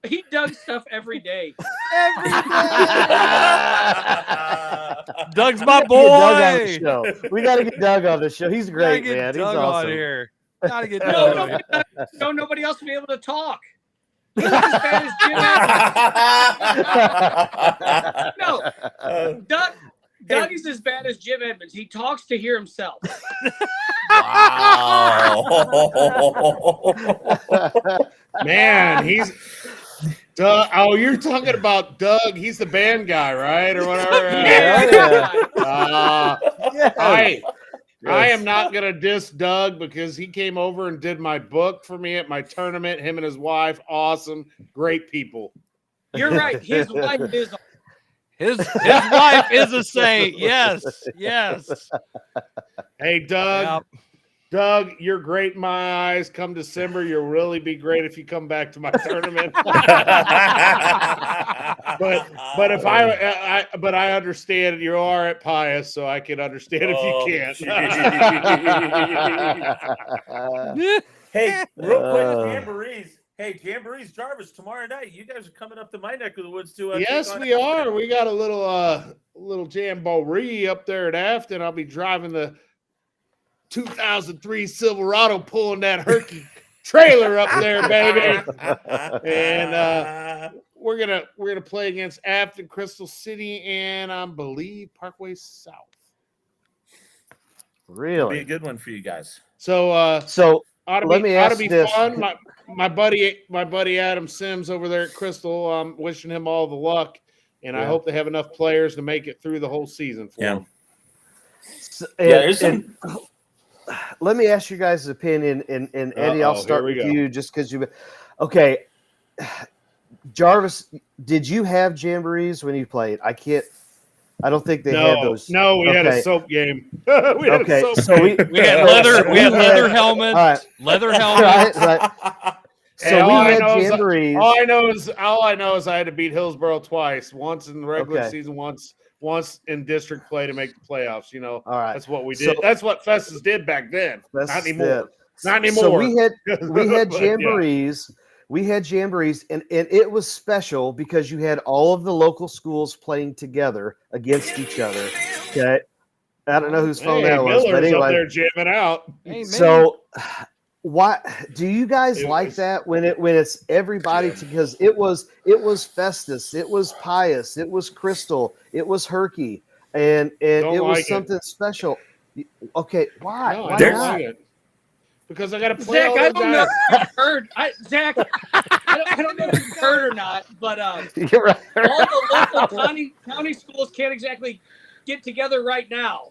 He dug stuff every day. Doug's my boy. We got to get Doug on the show. He's great, man. He's Doug awesome. on here. Gotta get Doug on here. No, nobody else will be able to talk. He's as bad as Jim Edmonds. No, Doug is as bad as Jim Edmonds. He talks to hear himself. Wow. Man, he's Doug. Oh, you're talking about Doug. He's the band guy, right? Or whatever. I am not going to diss Doug because he came over and did my book for me at my tournament. Him and his wife. Awesome. Great people. You're right. His wife is. His wife is a saint. Yes. Hey, Doug. Yep. Doug, you're great in my eyes. Come December, you'll really be great if you come back to my tournament. but if I understand you are at Pius, so I can understand if you can't. Hey, real quick, Jamborees. Hey, Jamborees, Jarvis, tomorrow night, you guys are coming up to my neck of the woods too. Yes, we are. We got a little jamboree up there at Afton. I'll be driving the 2003 Silverado, pulling that herky trailer up there, baby. And we're gonna play against Afton, Crystal City, and I believe Parkway South. Really, it'll be a good one for you guys. So ought to be fun. My buddy Adam Sims over there at Crystal. I'm wishing him all the luck, and I hope they have enough players to make it through the whole season for them. Let me ask you guys' opinion, and Eddie, I'll start with you just because you. Okay, Jarvis, did you have jamborees when you played? I don't think they had those. No, we had a soap game. We had leather helmets. Right. Leather helmets. Right. So we had jamborees. All I know is I had to beat Hillsboro twice. Once in the regular season, once in district play to make the playoffs. You know, all right. That's what we did. That's what Festus did back then. Not anymore. Not anymore. So we had jamborees. We had jamborees, and it was special because you had all of the local schools playing together against each other. Okay, I don't know whose phone that was, but anyway, up there jamming out. So, why do you guys like that when it's everybody? Because it was Festus, it was Pius, it was Crystal, it was Herky, and it was something special. Okay, why? No, why not? Because I got to play. Zach, I don't know if you heard. Zach, I don't know if you heard or not, but you're right. all the local county schools can't exactly get together right now.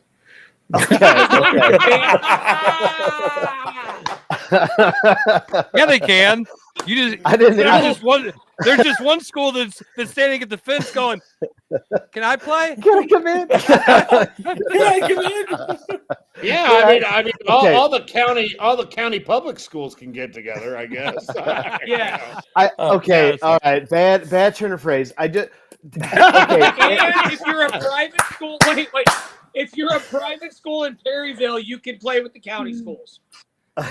Yeah, they can. There's just one school that's standing at the fence going, "Can I play? Can I come in? Can I come in?" Yeah, I mean, all the county public schools can get together, I guess. Yeah. All right. Bad turn of phrase. I just. Okay. And if you're a private school, wait. If you're a private school in Perryville, you can play with the county schools.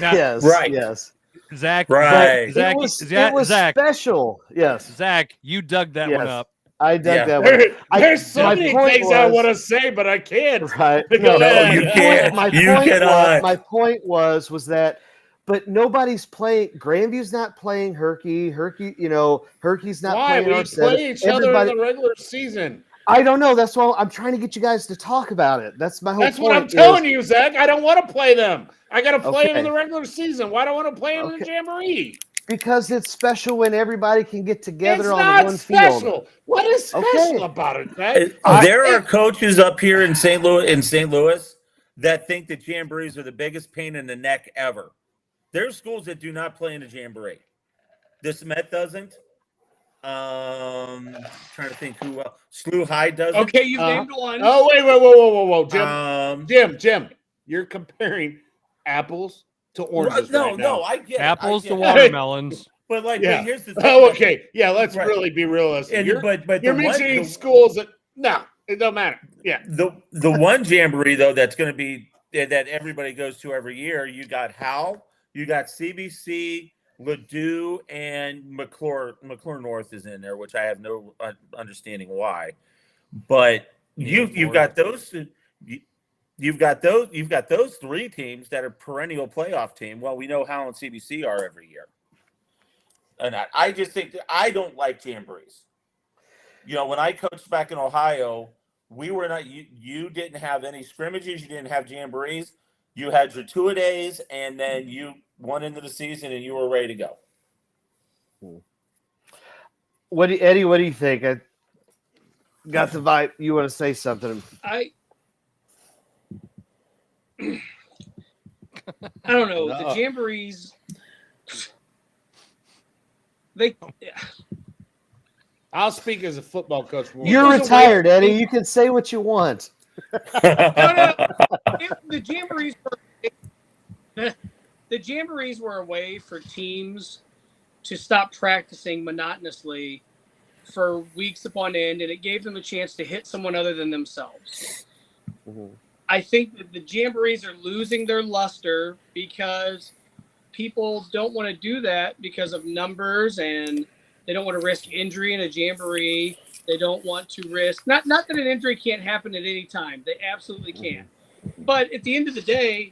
Yes. Right. Yes. Zach. Right. Zach. It was special. Yes. Zach, you dug that one up. I dug that one. There's so many things I want to say, but I can't. Right. No, you can't. My point was that, but nobody's playing. Grandview's not playing Herky. Herky's not playing. Why? We play each other in the regular season. I don't know. That's why I'm trying to get you guys to talk about it. That's my whole point. That's what I'm telling you, Zach. I don't want to play them. I got to play them in the regular season. Why do I want to play them in the Jamboree? Because it's special when everybody can get together on one special. field. What is special about it, Zach? There are coaches up here in St. Louis that think that Jamborees are the biggest pain in the neck ever. There's schools that do not play in a Jamboree. This Met doesn't. Trying to think who else. SLU High does. Okay, you named one. Oh wait, whoa, Jim, you're comparing apples to oranges. No, I get apples to watermelons. But here's the thing. Oh, okay, yeah, let's really be realistic. You're mentioning schools that it don't matter. Yeah, the one Jamboree though that's going to be that everybody goes to every year. You got Hal, You got CBC, Ladue, and McClure North is in there, which I have no understanding why. But you've got those three teams that are perennial playoff team. Well, we know how and CBC are every year. And I just think that I don't like jamborees. When I coached back in Ohio, we were not. You didn't have any scrimmages. You didn't have jamborees. You had your two-a-days, and then you went into the season, and you were ready to go. Eddie? What do you think? I got the vibe. You want to say something? I don't know. The jamborees. I'll speak as a football coach. You're retired, Eddie. You can say what you want. No. The jamborees were a way for teams to stop practicing monotonously for weeks upon end, and it gave them a chance to hit someone other than themselves. Mm-hmm. I think that the jamborees are losing their luster because people don't want to do that because of numbers, and they don't want to risk injury in a jamboree. They don't want to risk not that an injury can't happen at any time. They absolutely can. But at the end of the day,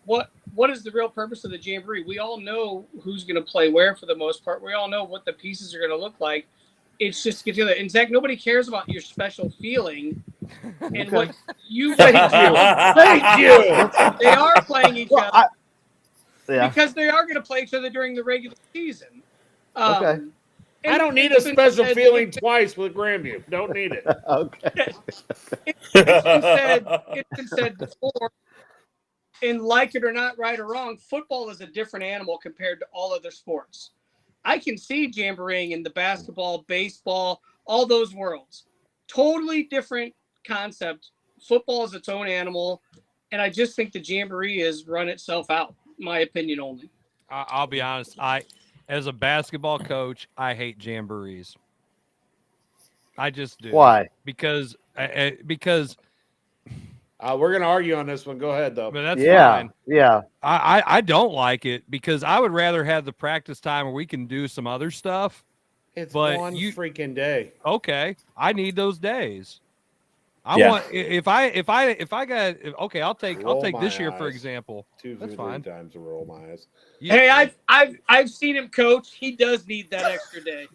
what is the real purpose of the jamboree? We all know who's going to play where for the most part. We all know what the pieces are going to look like. It's just get together. And Zach, nobody cares about your special feeling and what you. Thank you. They are playing each other because they are going to play each other during the regular season. Okay. I don't need a special feeling twice with Grandview. Don't need it. Okay. It's been said before, and like it or not, right or wrong, football is a different animal compared to all other sports. I can see jamboreeing in the basketball, baseball, all those worlds. Totally different concept. Football is its own animal, and I just think the jamboree has run itself out, my opinion only. I'll be honest. As a basketball coach, I hate jamborees. I just do. Why? Because we're going to argue on this one. Go ahead, though. But that's fine. Yeah. I don't like it because I would rather have the practice time where we can do some other stuff. It's one freaking day. Okay. I need those days. Want if I got okay, I'll take this year for example. That's fine. Times to roll my eyes. Yeah. Hey, I've seen him coach. He does need that extra day.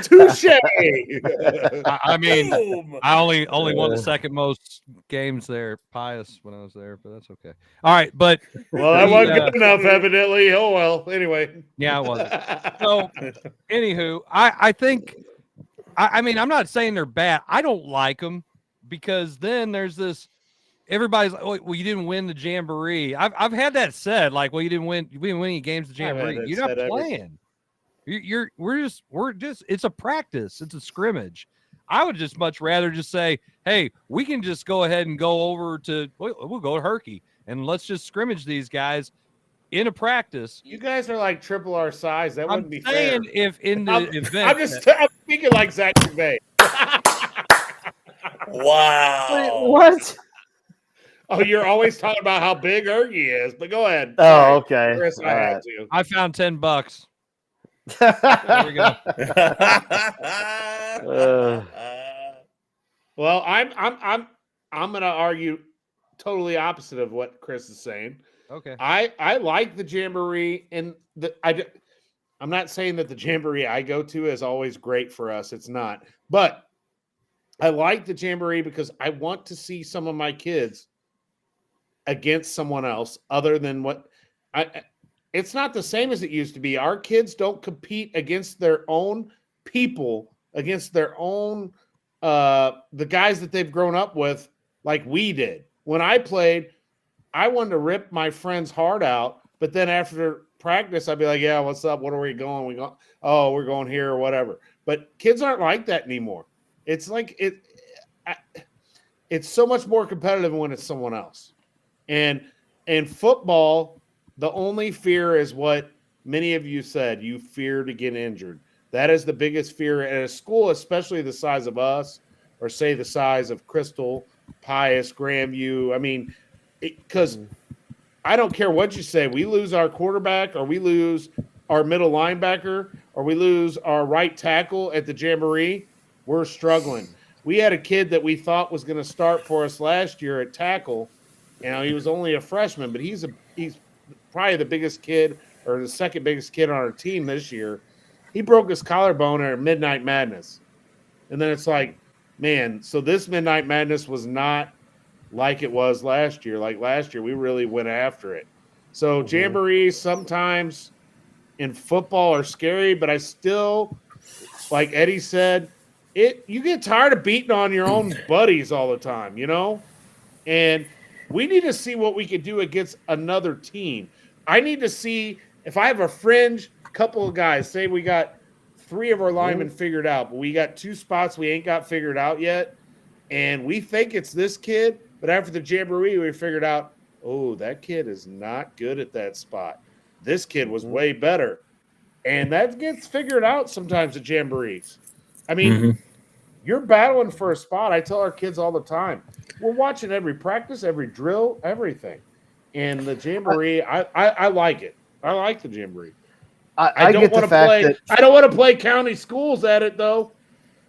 Touche. I mean, I only won the second most games there, Pius, when I was there, but that's okay. All right, but that wasn't good enough, evidently. Oh well. Anyway. Yeah, it wasn't. So, anywho, I think. I mean, I'm not saying they're bad. I don't like them because then there's this. Everybody's like, "Oh, well, you didn't win the jamboree." I've had that said, like, "Well, you didn't win any games of the jamboree. You're not playing. We're just. It's a practice. It's a scrimmage." I would just much rather just say, "Hey, we can just go ahead and go over to we'll go to Herky and let's just scrimmage these guys." In a practice, you guys are like triple our size. That wouldn't be fair. If in the event, I'm speaking like Zach McVey. Wow. Wait, what? Oh, you're always talking about how big Ergie is, but go ahead. Oh, okay. Chris, I had to. I found $10. There we go. Well, I'm going to argue totally opposite of what Chris is saying. Okay. I like the jamboree, and I'm not saying that the jamboree I go to is always great for us. It's not. But I like the jamboree because I want to see some of my kids against someone else other than what it's not the same as it used to be. Our kids don't compete against their own people, against their own the guys that they've grown up with like we did. When I played, I wanted to rip my friend's heart out, but then after practice, I'd be like, yeah, what's up? What are we going? We're going here or whatever. But kids aren't like that anymore. It's like it's so much more competitive when it's someone else. And in football, the only fear is what many of you said. You fear to get injured. That is the biggest fear at a school, especially the size of us, or say the size of Crystal Pius, Grandview. I mean, because I don't care what you say. We lose our quarterback, or we lose our middle linebacker, or we lose our right tackle at the Jamboree, we're struggling. We had a kid that we thought was going to start for us last year at tackle. He was only a freshman, but he's probably the biggest kid or the second biggest kid on our team this year. He broke his collarbone at Midnight Madness. And then it's like, man, so this Midnight Madness was not like it was last year. Like last year, we really went after it. So Jamborees sometimes in football are scary, but I still, like Eddie said, you get tired of beating on your own buddies all the time, And we need to see what we can do against another team. I need to see if I have a fringe couple of guys, say we got 3 of our linemen figured out, but we got 2 spots we ain't got figured out yet, and we think it's this kid, but after the Jamboree, we figured out, oh, that kid is not good at that spot. This kid was way better. And that gets figured out sometimes at Jamborees. I mean, you're battling for a spot. I tell our kids all the time, we're watching every practice, every drill, everything. And the Jamboree, I like it. I like the Jamboree. I don't want to play. I don't want to play county schools at it though.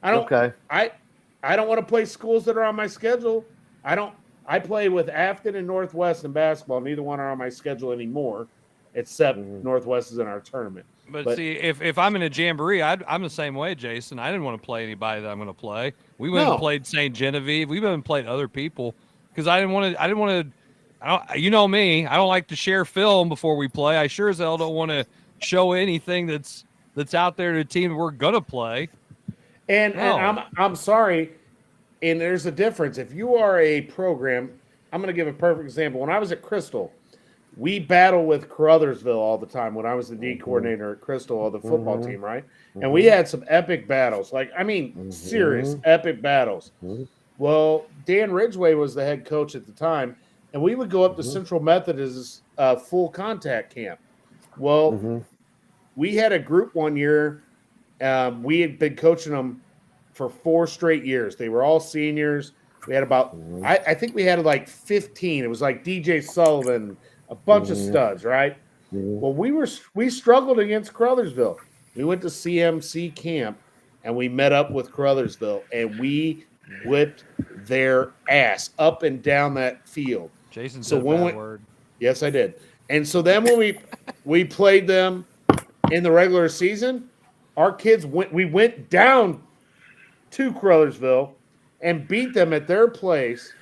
I don't want to play schools that are on my schedule. I play with Afton and Northwest in basketball. Neither one are on my schedule anymore, except Northwest is in our tournament. But see, if I'm in a Jamboree, I'm the same way, Jason. I didn't want to play anybody that I'm going to play. We went and played St. Genevieve. We went and played other people because I didn't want to. You know me. I don't like to share film before we play. I sure as hell don't want to show anything that's out there to the team we're gonna play. And I'm sorry, and there's a difference. If you are a program, I'm gonna give a perfect example. When I was at Crystal, we battle with Caruthersville all the time. When I was the D coordinator at Crystal, or the football team, right? And we had some epic battles, serious epic battles. Well, Dan Ridgway was the head coach at the time, and we would go up to Central Methodist's full contact camp. Well, we had a group one year. We had been coaching them for 4 straight years. They were all seniors. We had about, I think we had like 15. It was like DJ Sullivan, a bunch of studs, right? Well, we struggled against Caruthersville. We went to CMC camp, and we met up with Caruthersville, and we whipped their ass up and down that field. Jason said that word. Yes, I did. And so then when we played them in the regular season, our kids went down to Caruthersville and beat them at their place.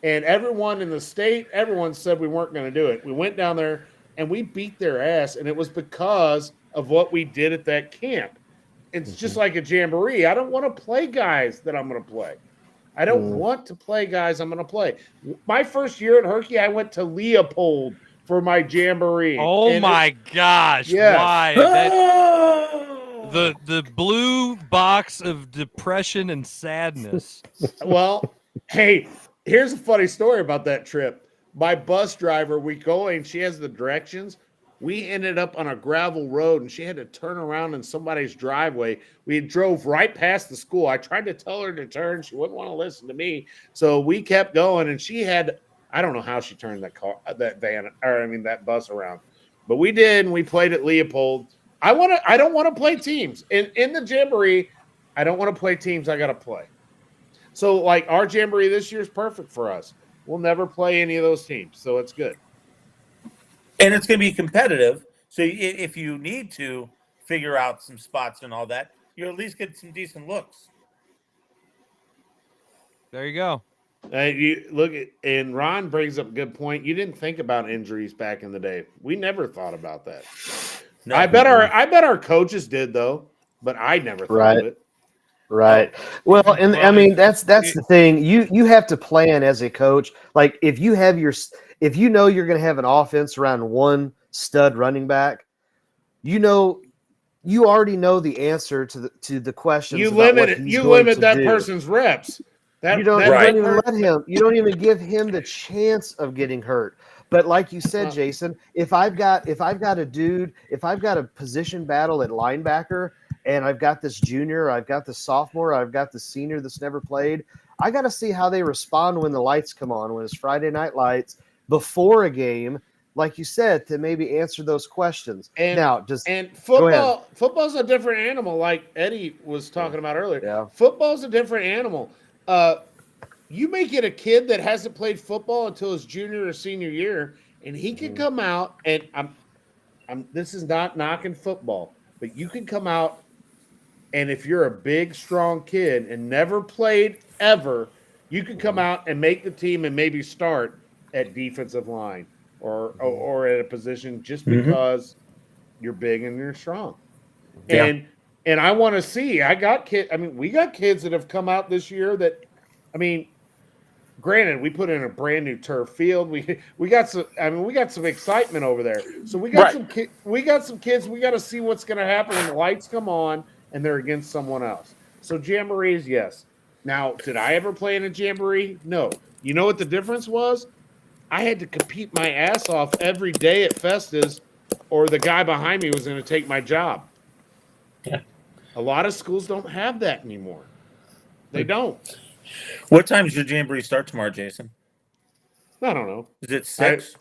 And everyone in the state, everyone said we weren't going to do it. We went down there and we beat their ass, and it was because of what we did at that camp. It's just like a Jamboree. I don't want to play guys that I'm going to play. I don't want to play guys I'm going to play. My first year at Herky, I went to Leopold for my Jamboree. Oh my gosh! Yes. Why? The blue box of depression and sadness. Well, hey, here's a funny story about that trip. My bus driver, she has the directions. We ended up on a gravel road, and she had to turn around in somebody's driveway. We drove right past the school. I tried to tell her to turn. She wouldn't want to listen to me. So we kept going, and she had, I don't know how she turned that bus around. But we did, and we played at Leopold. I don't want to play teams. In the Jamboree, I don't want to play teams I got to play. So, like, our Jamboree this year is perfect for us. We'll never play any of those teams, so it's good. And it's going to be competitive. So if you need to figure out some spots and all that, you'll at least get some decent looks. There you go. And Ron brings up a good point. You didn't think about injuries back in the day. We never thought about that. No, I bet our coaches did though, but I never thought of it. Right. Well, and I mean that's the thing. You have to plan as a coach. Like if you know you're going to have an offense around one stud running back, you already know the answer to the questions. You limit that person's reps. You don't even let him. You don't even give him the chance of getting hurt. But like you said, Jason, if I've got a position battle at linebacker, and I've got this junior, I've got the sophomore, I've got the senior that's never played. I got to see how they respond when the lights come on, when it's Friday night lights before a game, like you said, to maybe answer those questions. Football's a different animal, like Eddie was talking about earlier. Yeah. Football's a different animal. You may get a kid that hasn't played football until his junior or senior year, and he can come out and this is not knocking football, but you can come out, and if you're a big, strong kid and never played ever, you can come out and make the team and maybe start at defensive line or at a position just because you're big and you're strong. Yeah. And I want to see. We got kids that have come out this year that, granted, we put in a brand new turf field. We got some excitement over there. So we got some kids. We got to see what's going to happen when the lights come on and they're against someone else. So jamborees, yes. Now, did I ever play in a jamboree? No. You know what the difference was? I had to compete my ass off every day at Festus, or the guy behind me was going to take my job. Yeah. A lot of schools don't have that anymore. They don't. What time does your jamboree start tomorrow, Jason? I don't know. Is it 6?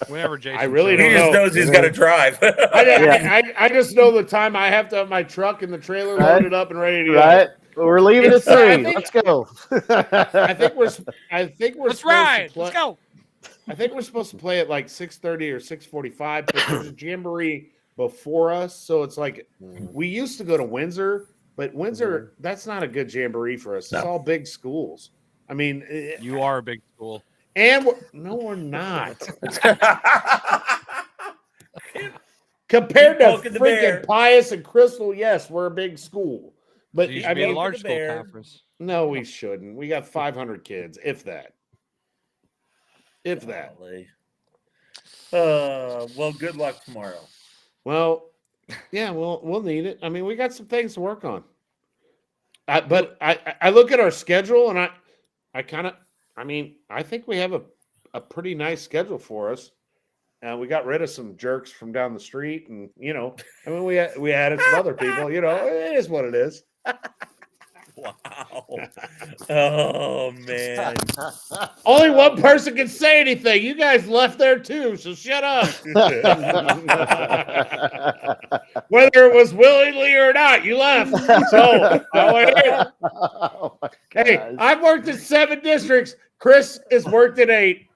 Whenever Jason. I really don't know. He just knows he's got to drive. I just know the time I have to have my truck and the trailer loaded up and ready to go. Right. We're leaving at 3. Let's go. I think we're Let's ride. Let's go. I think we're supposed to play at like 6:30 or 6:45, but there's a jamboree before us. So it's like we used to go to Windsor, but Windsor, that's not a good jamboree for us. It's all big schools. You are a big school. And we're not. Compared to freaking Pius and Crystal, yes, we're a big school. But a large school conference. No, we shouldn't. We got 500 kids, if that. If that. Well, good luck tomorrow. Well, yeah, we'll need it. We got some things to work on. But I look at our schedule, and I think we have a pretty nice schedule for us. We got rid of some jerks from down the street, and we added some other people. It is what it is. Wow. Oh, man. Only one person can say anything. You guys left there too, so shut up. Whether it was willingly or not, you left. So, hey, I've worked in 7 districts. Chris has worked in 8.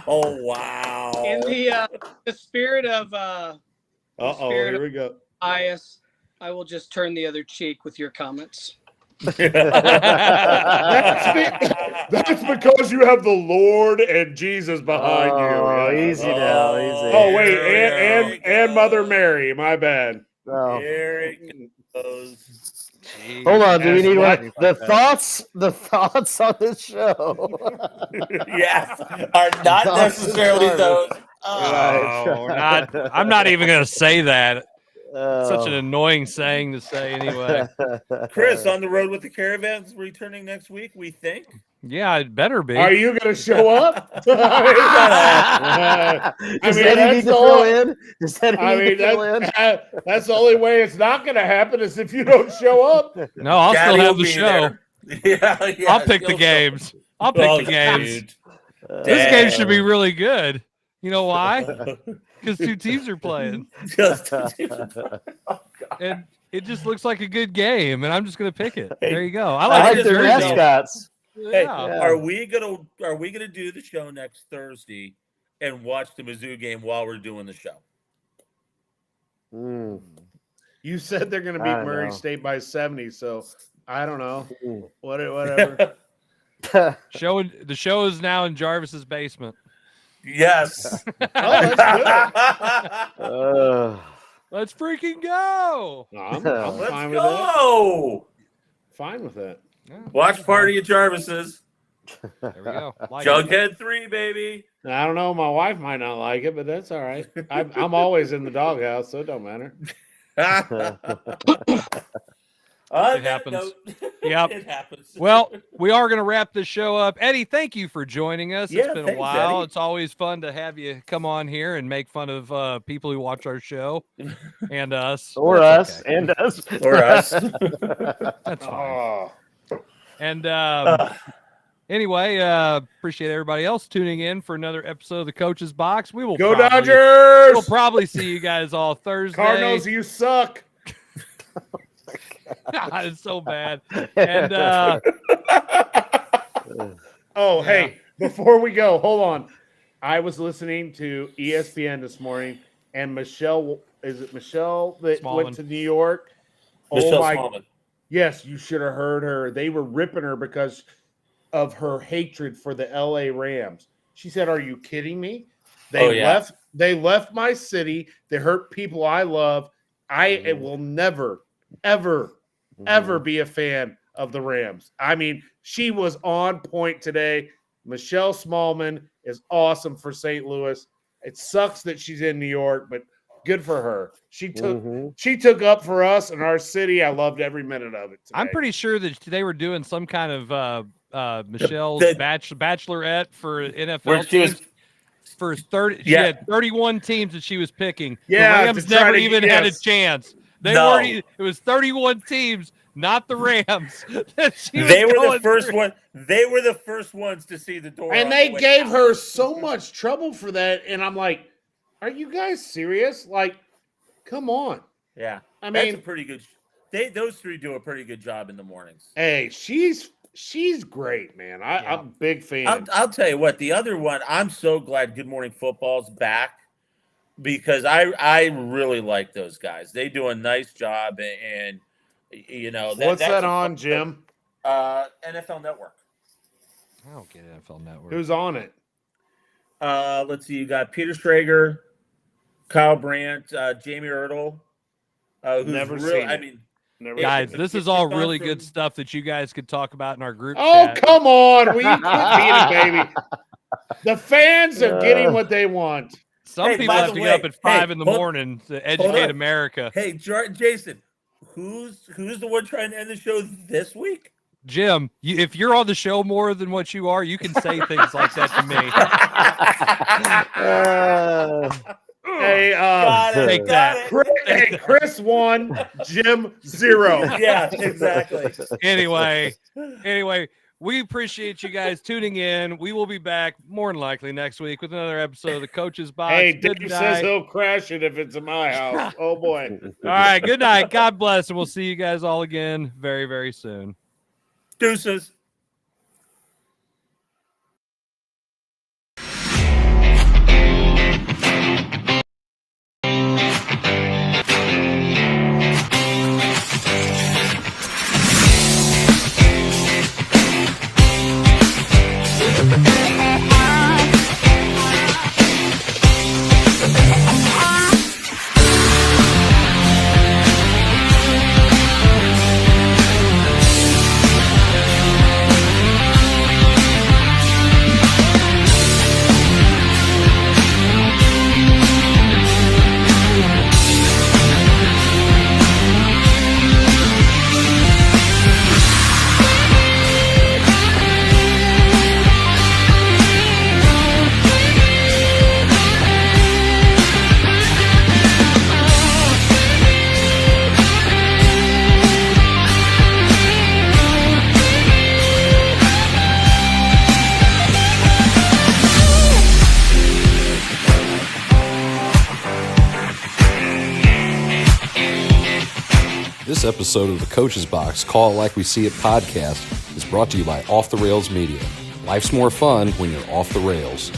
Oh, wow. In the spirit of here we go. Bias, I will just turn the other cheek with your comments. That's because you have the Lord and Jesus behind you. Oh, easy now, easy. Oh, wait, and Mother Mary. My bad. Oh. Here it goes. Jeez. Hold on, do we need one? The thoughts on this show? Yes, are not necessarily those. I'm not even going to say that. Such an annoying saying to say anyway. Chris, on the road with the Caravans returning next week, we think. Yeah, it better be. Are you going to show up? Does Eddie need to fill in? That's the only way it's not going to happen is if you don't show up. No, I'll Daddy still have will the be show. Yeah, I'll pick the games. I'll pick the games. This game should be really good. You know why? Because 2 teams are playing. And it just looks like a good game, and I'm just going to pick it. There you go. I like their mascots. Hey, are we gonna do the show next Thursday and watch the Mizzou game while we're doing the show? You said they're going to beat Murray State by 70, so I don't know. Whatever. The show is now in Jarvis's basement. Yes. That's good. Let's freaking go. I'm Let's fine with go. Fine with that. Yeah. Watch party at Jarvis's. There we go. Jughead 3, baby. I don't know. My wife might not like it, but that's all right. I'm always in the doghouse, so it don't matter. It happens. Yep. It happens. Well, we are going to wrap this show up. Eddie, thank you for joining us. Yeah, It's been thanks, a while. Eddie. It's always fun to have you come on here and make fun of people who watch our show and us. Or us. Okay. And us. Or us. That's fine. And anyway, appreciate everybody else tuning in for another episode of the Coach's Box. We will go Dodgers. We'll probably see you guys all Thursday. Cardinals, you suck. God, it's so bad. And hey, before we go, hold on. I was listening to ESPN this morning, and Michelle that Smallman. went to New York? Michelle Smallman. Yes, you should have heard her. They were ripping her because of her hatred for the LA Rams. She said, "Are you kidding me? They left my city. They hurt people I love. I will never, ever be a fan of the Rams." I mean, she was on point today. Michelle Smallman is awesome for St. Louis. It sucks that she's in New York, but good for her. She took up for us in our city. I loved every minute of it today. I'm pretty sure that they were doing some kind of Michelle's bachelorette for NFL teams. For 30, she had 31 teams that she was picking. Yeah, the Rams never even had a chance. It was 31 teams, not the Rams. They were the first one. They were the first ones to see the door. And they gave her so much trouble for that. And I'm like, are you guys serious? Like, come on. Yeah. I mean, that's a pretty good. Those three do a pretty good job in the mornings. Hey, she's great, man. I'm a big fan. I'll tell you what. The other one, I'm so glad Good Morning Football's back because I really like those guys. They do a nice job, and you know what's that on, Jim? NFL Network. I don't get NFL Network. Who's on it? Let's see. You got Peter Schrager, Kyle Brandt, Jamie Ertl. Never seen it. Guys, this is all really good stuff that you guys could talk about in our group chat. chat. Come on. We quit beating, baby. The fans are getting what they want. Some people have to get up at 5 in the morning to educate America. Hey, Jason, who's the one trying to end the show this week? Jim, if you're on the show more than what you are, you can say things like that to me. Hey, take that. Chris 1, Jim 0. Yeah, exactly. Anyway, we appreciate you guys tuning in. We will be back more than likely next week with another episode of the Coach's Box. Hey, Dave says he'll crash it if it's in my house. Oh boy. All right, good night. God bless, and we'll see you guys all again very, very soon. Deuces. This episode of the Coach's Box Call It Like We See It podcast is brought to you by Off the Rails Media. Life's more fun when you're off the rails.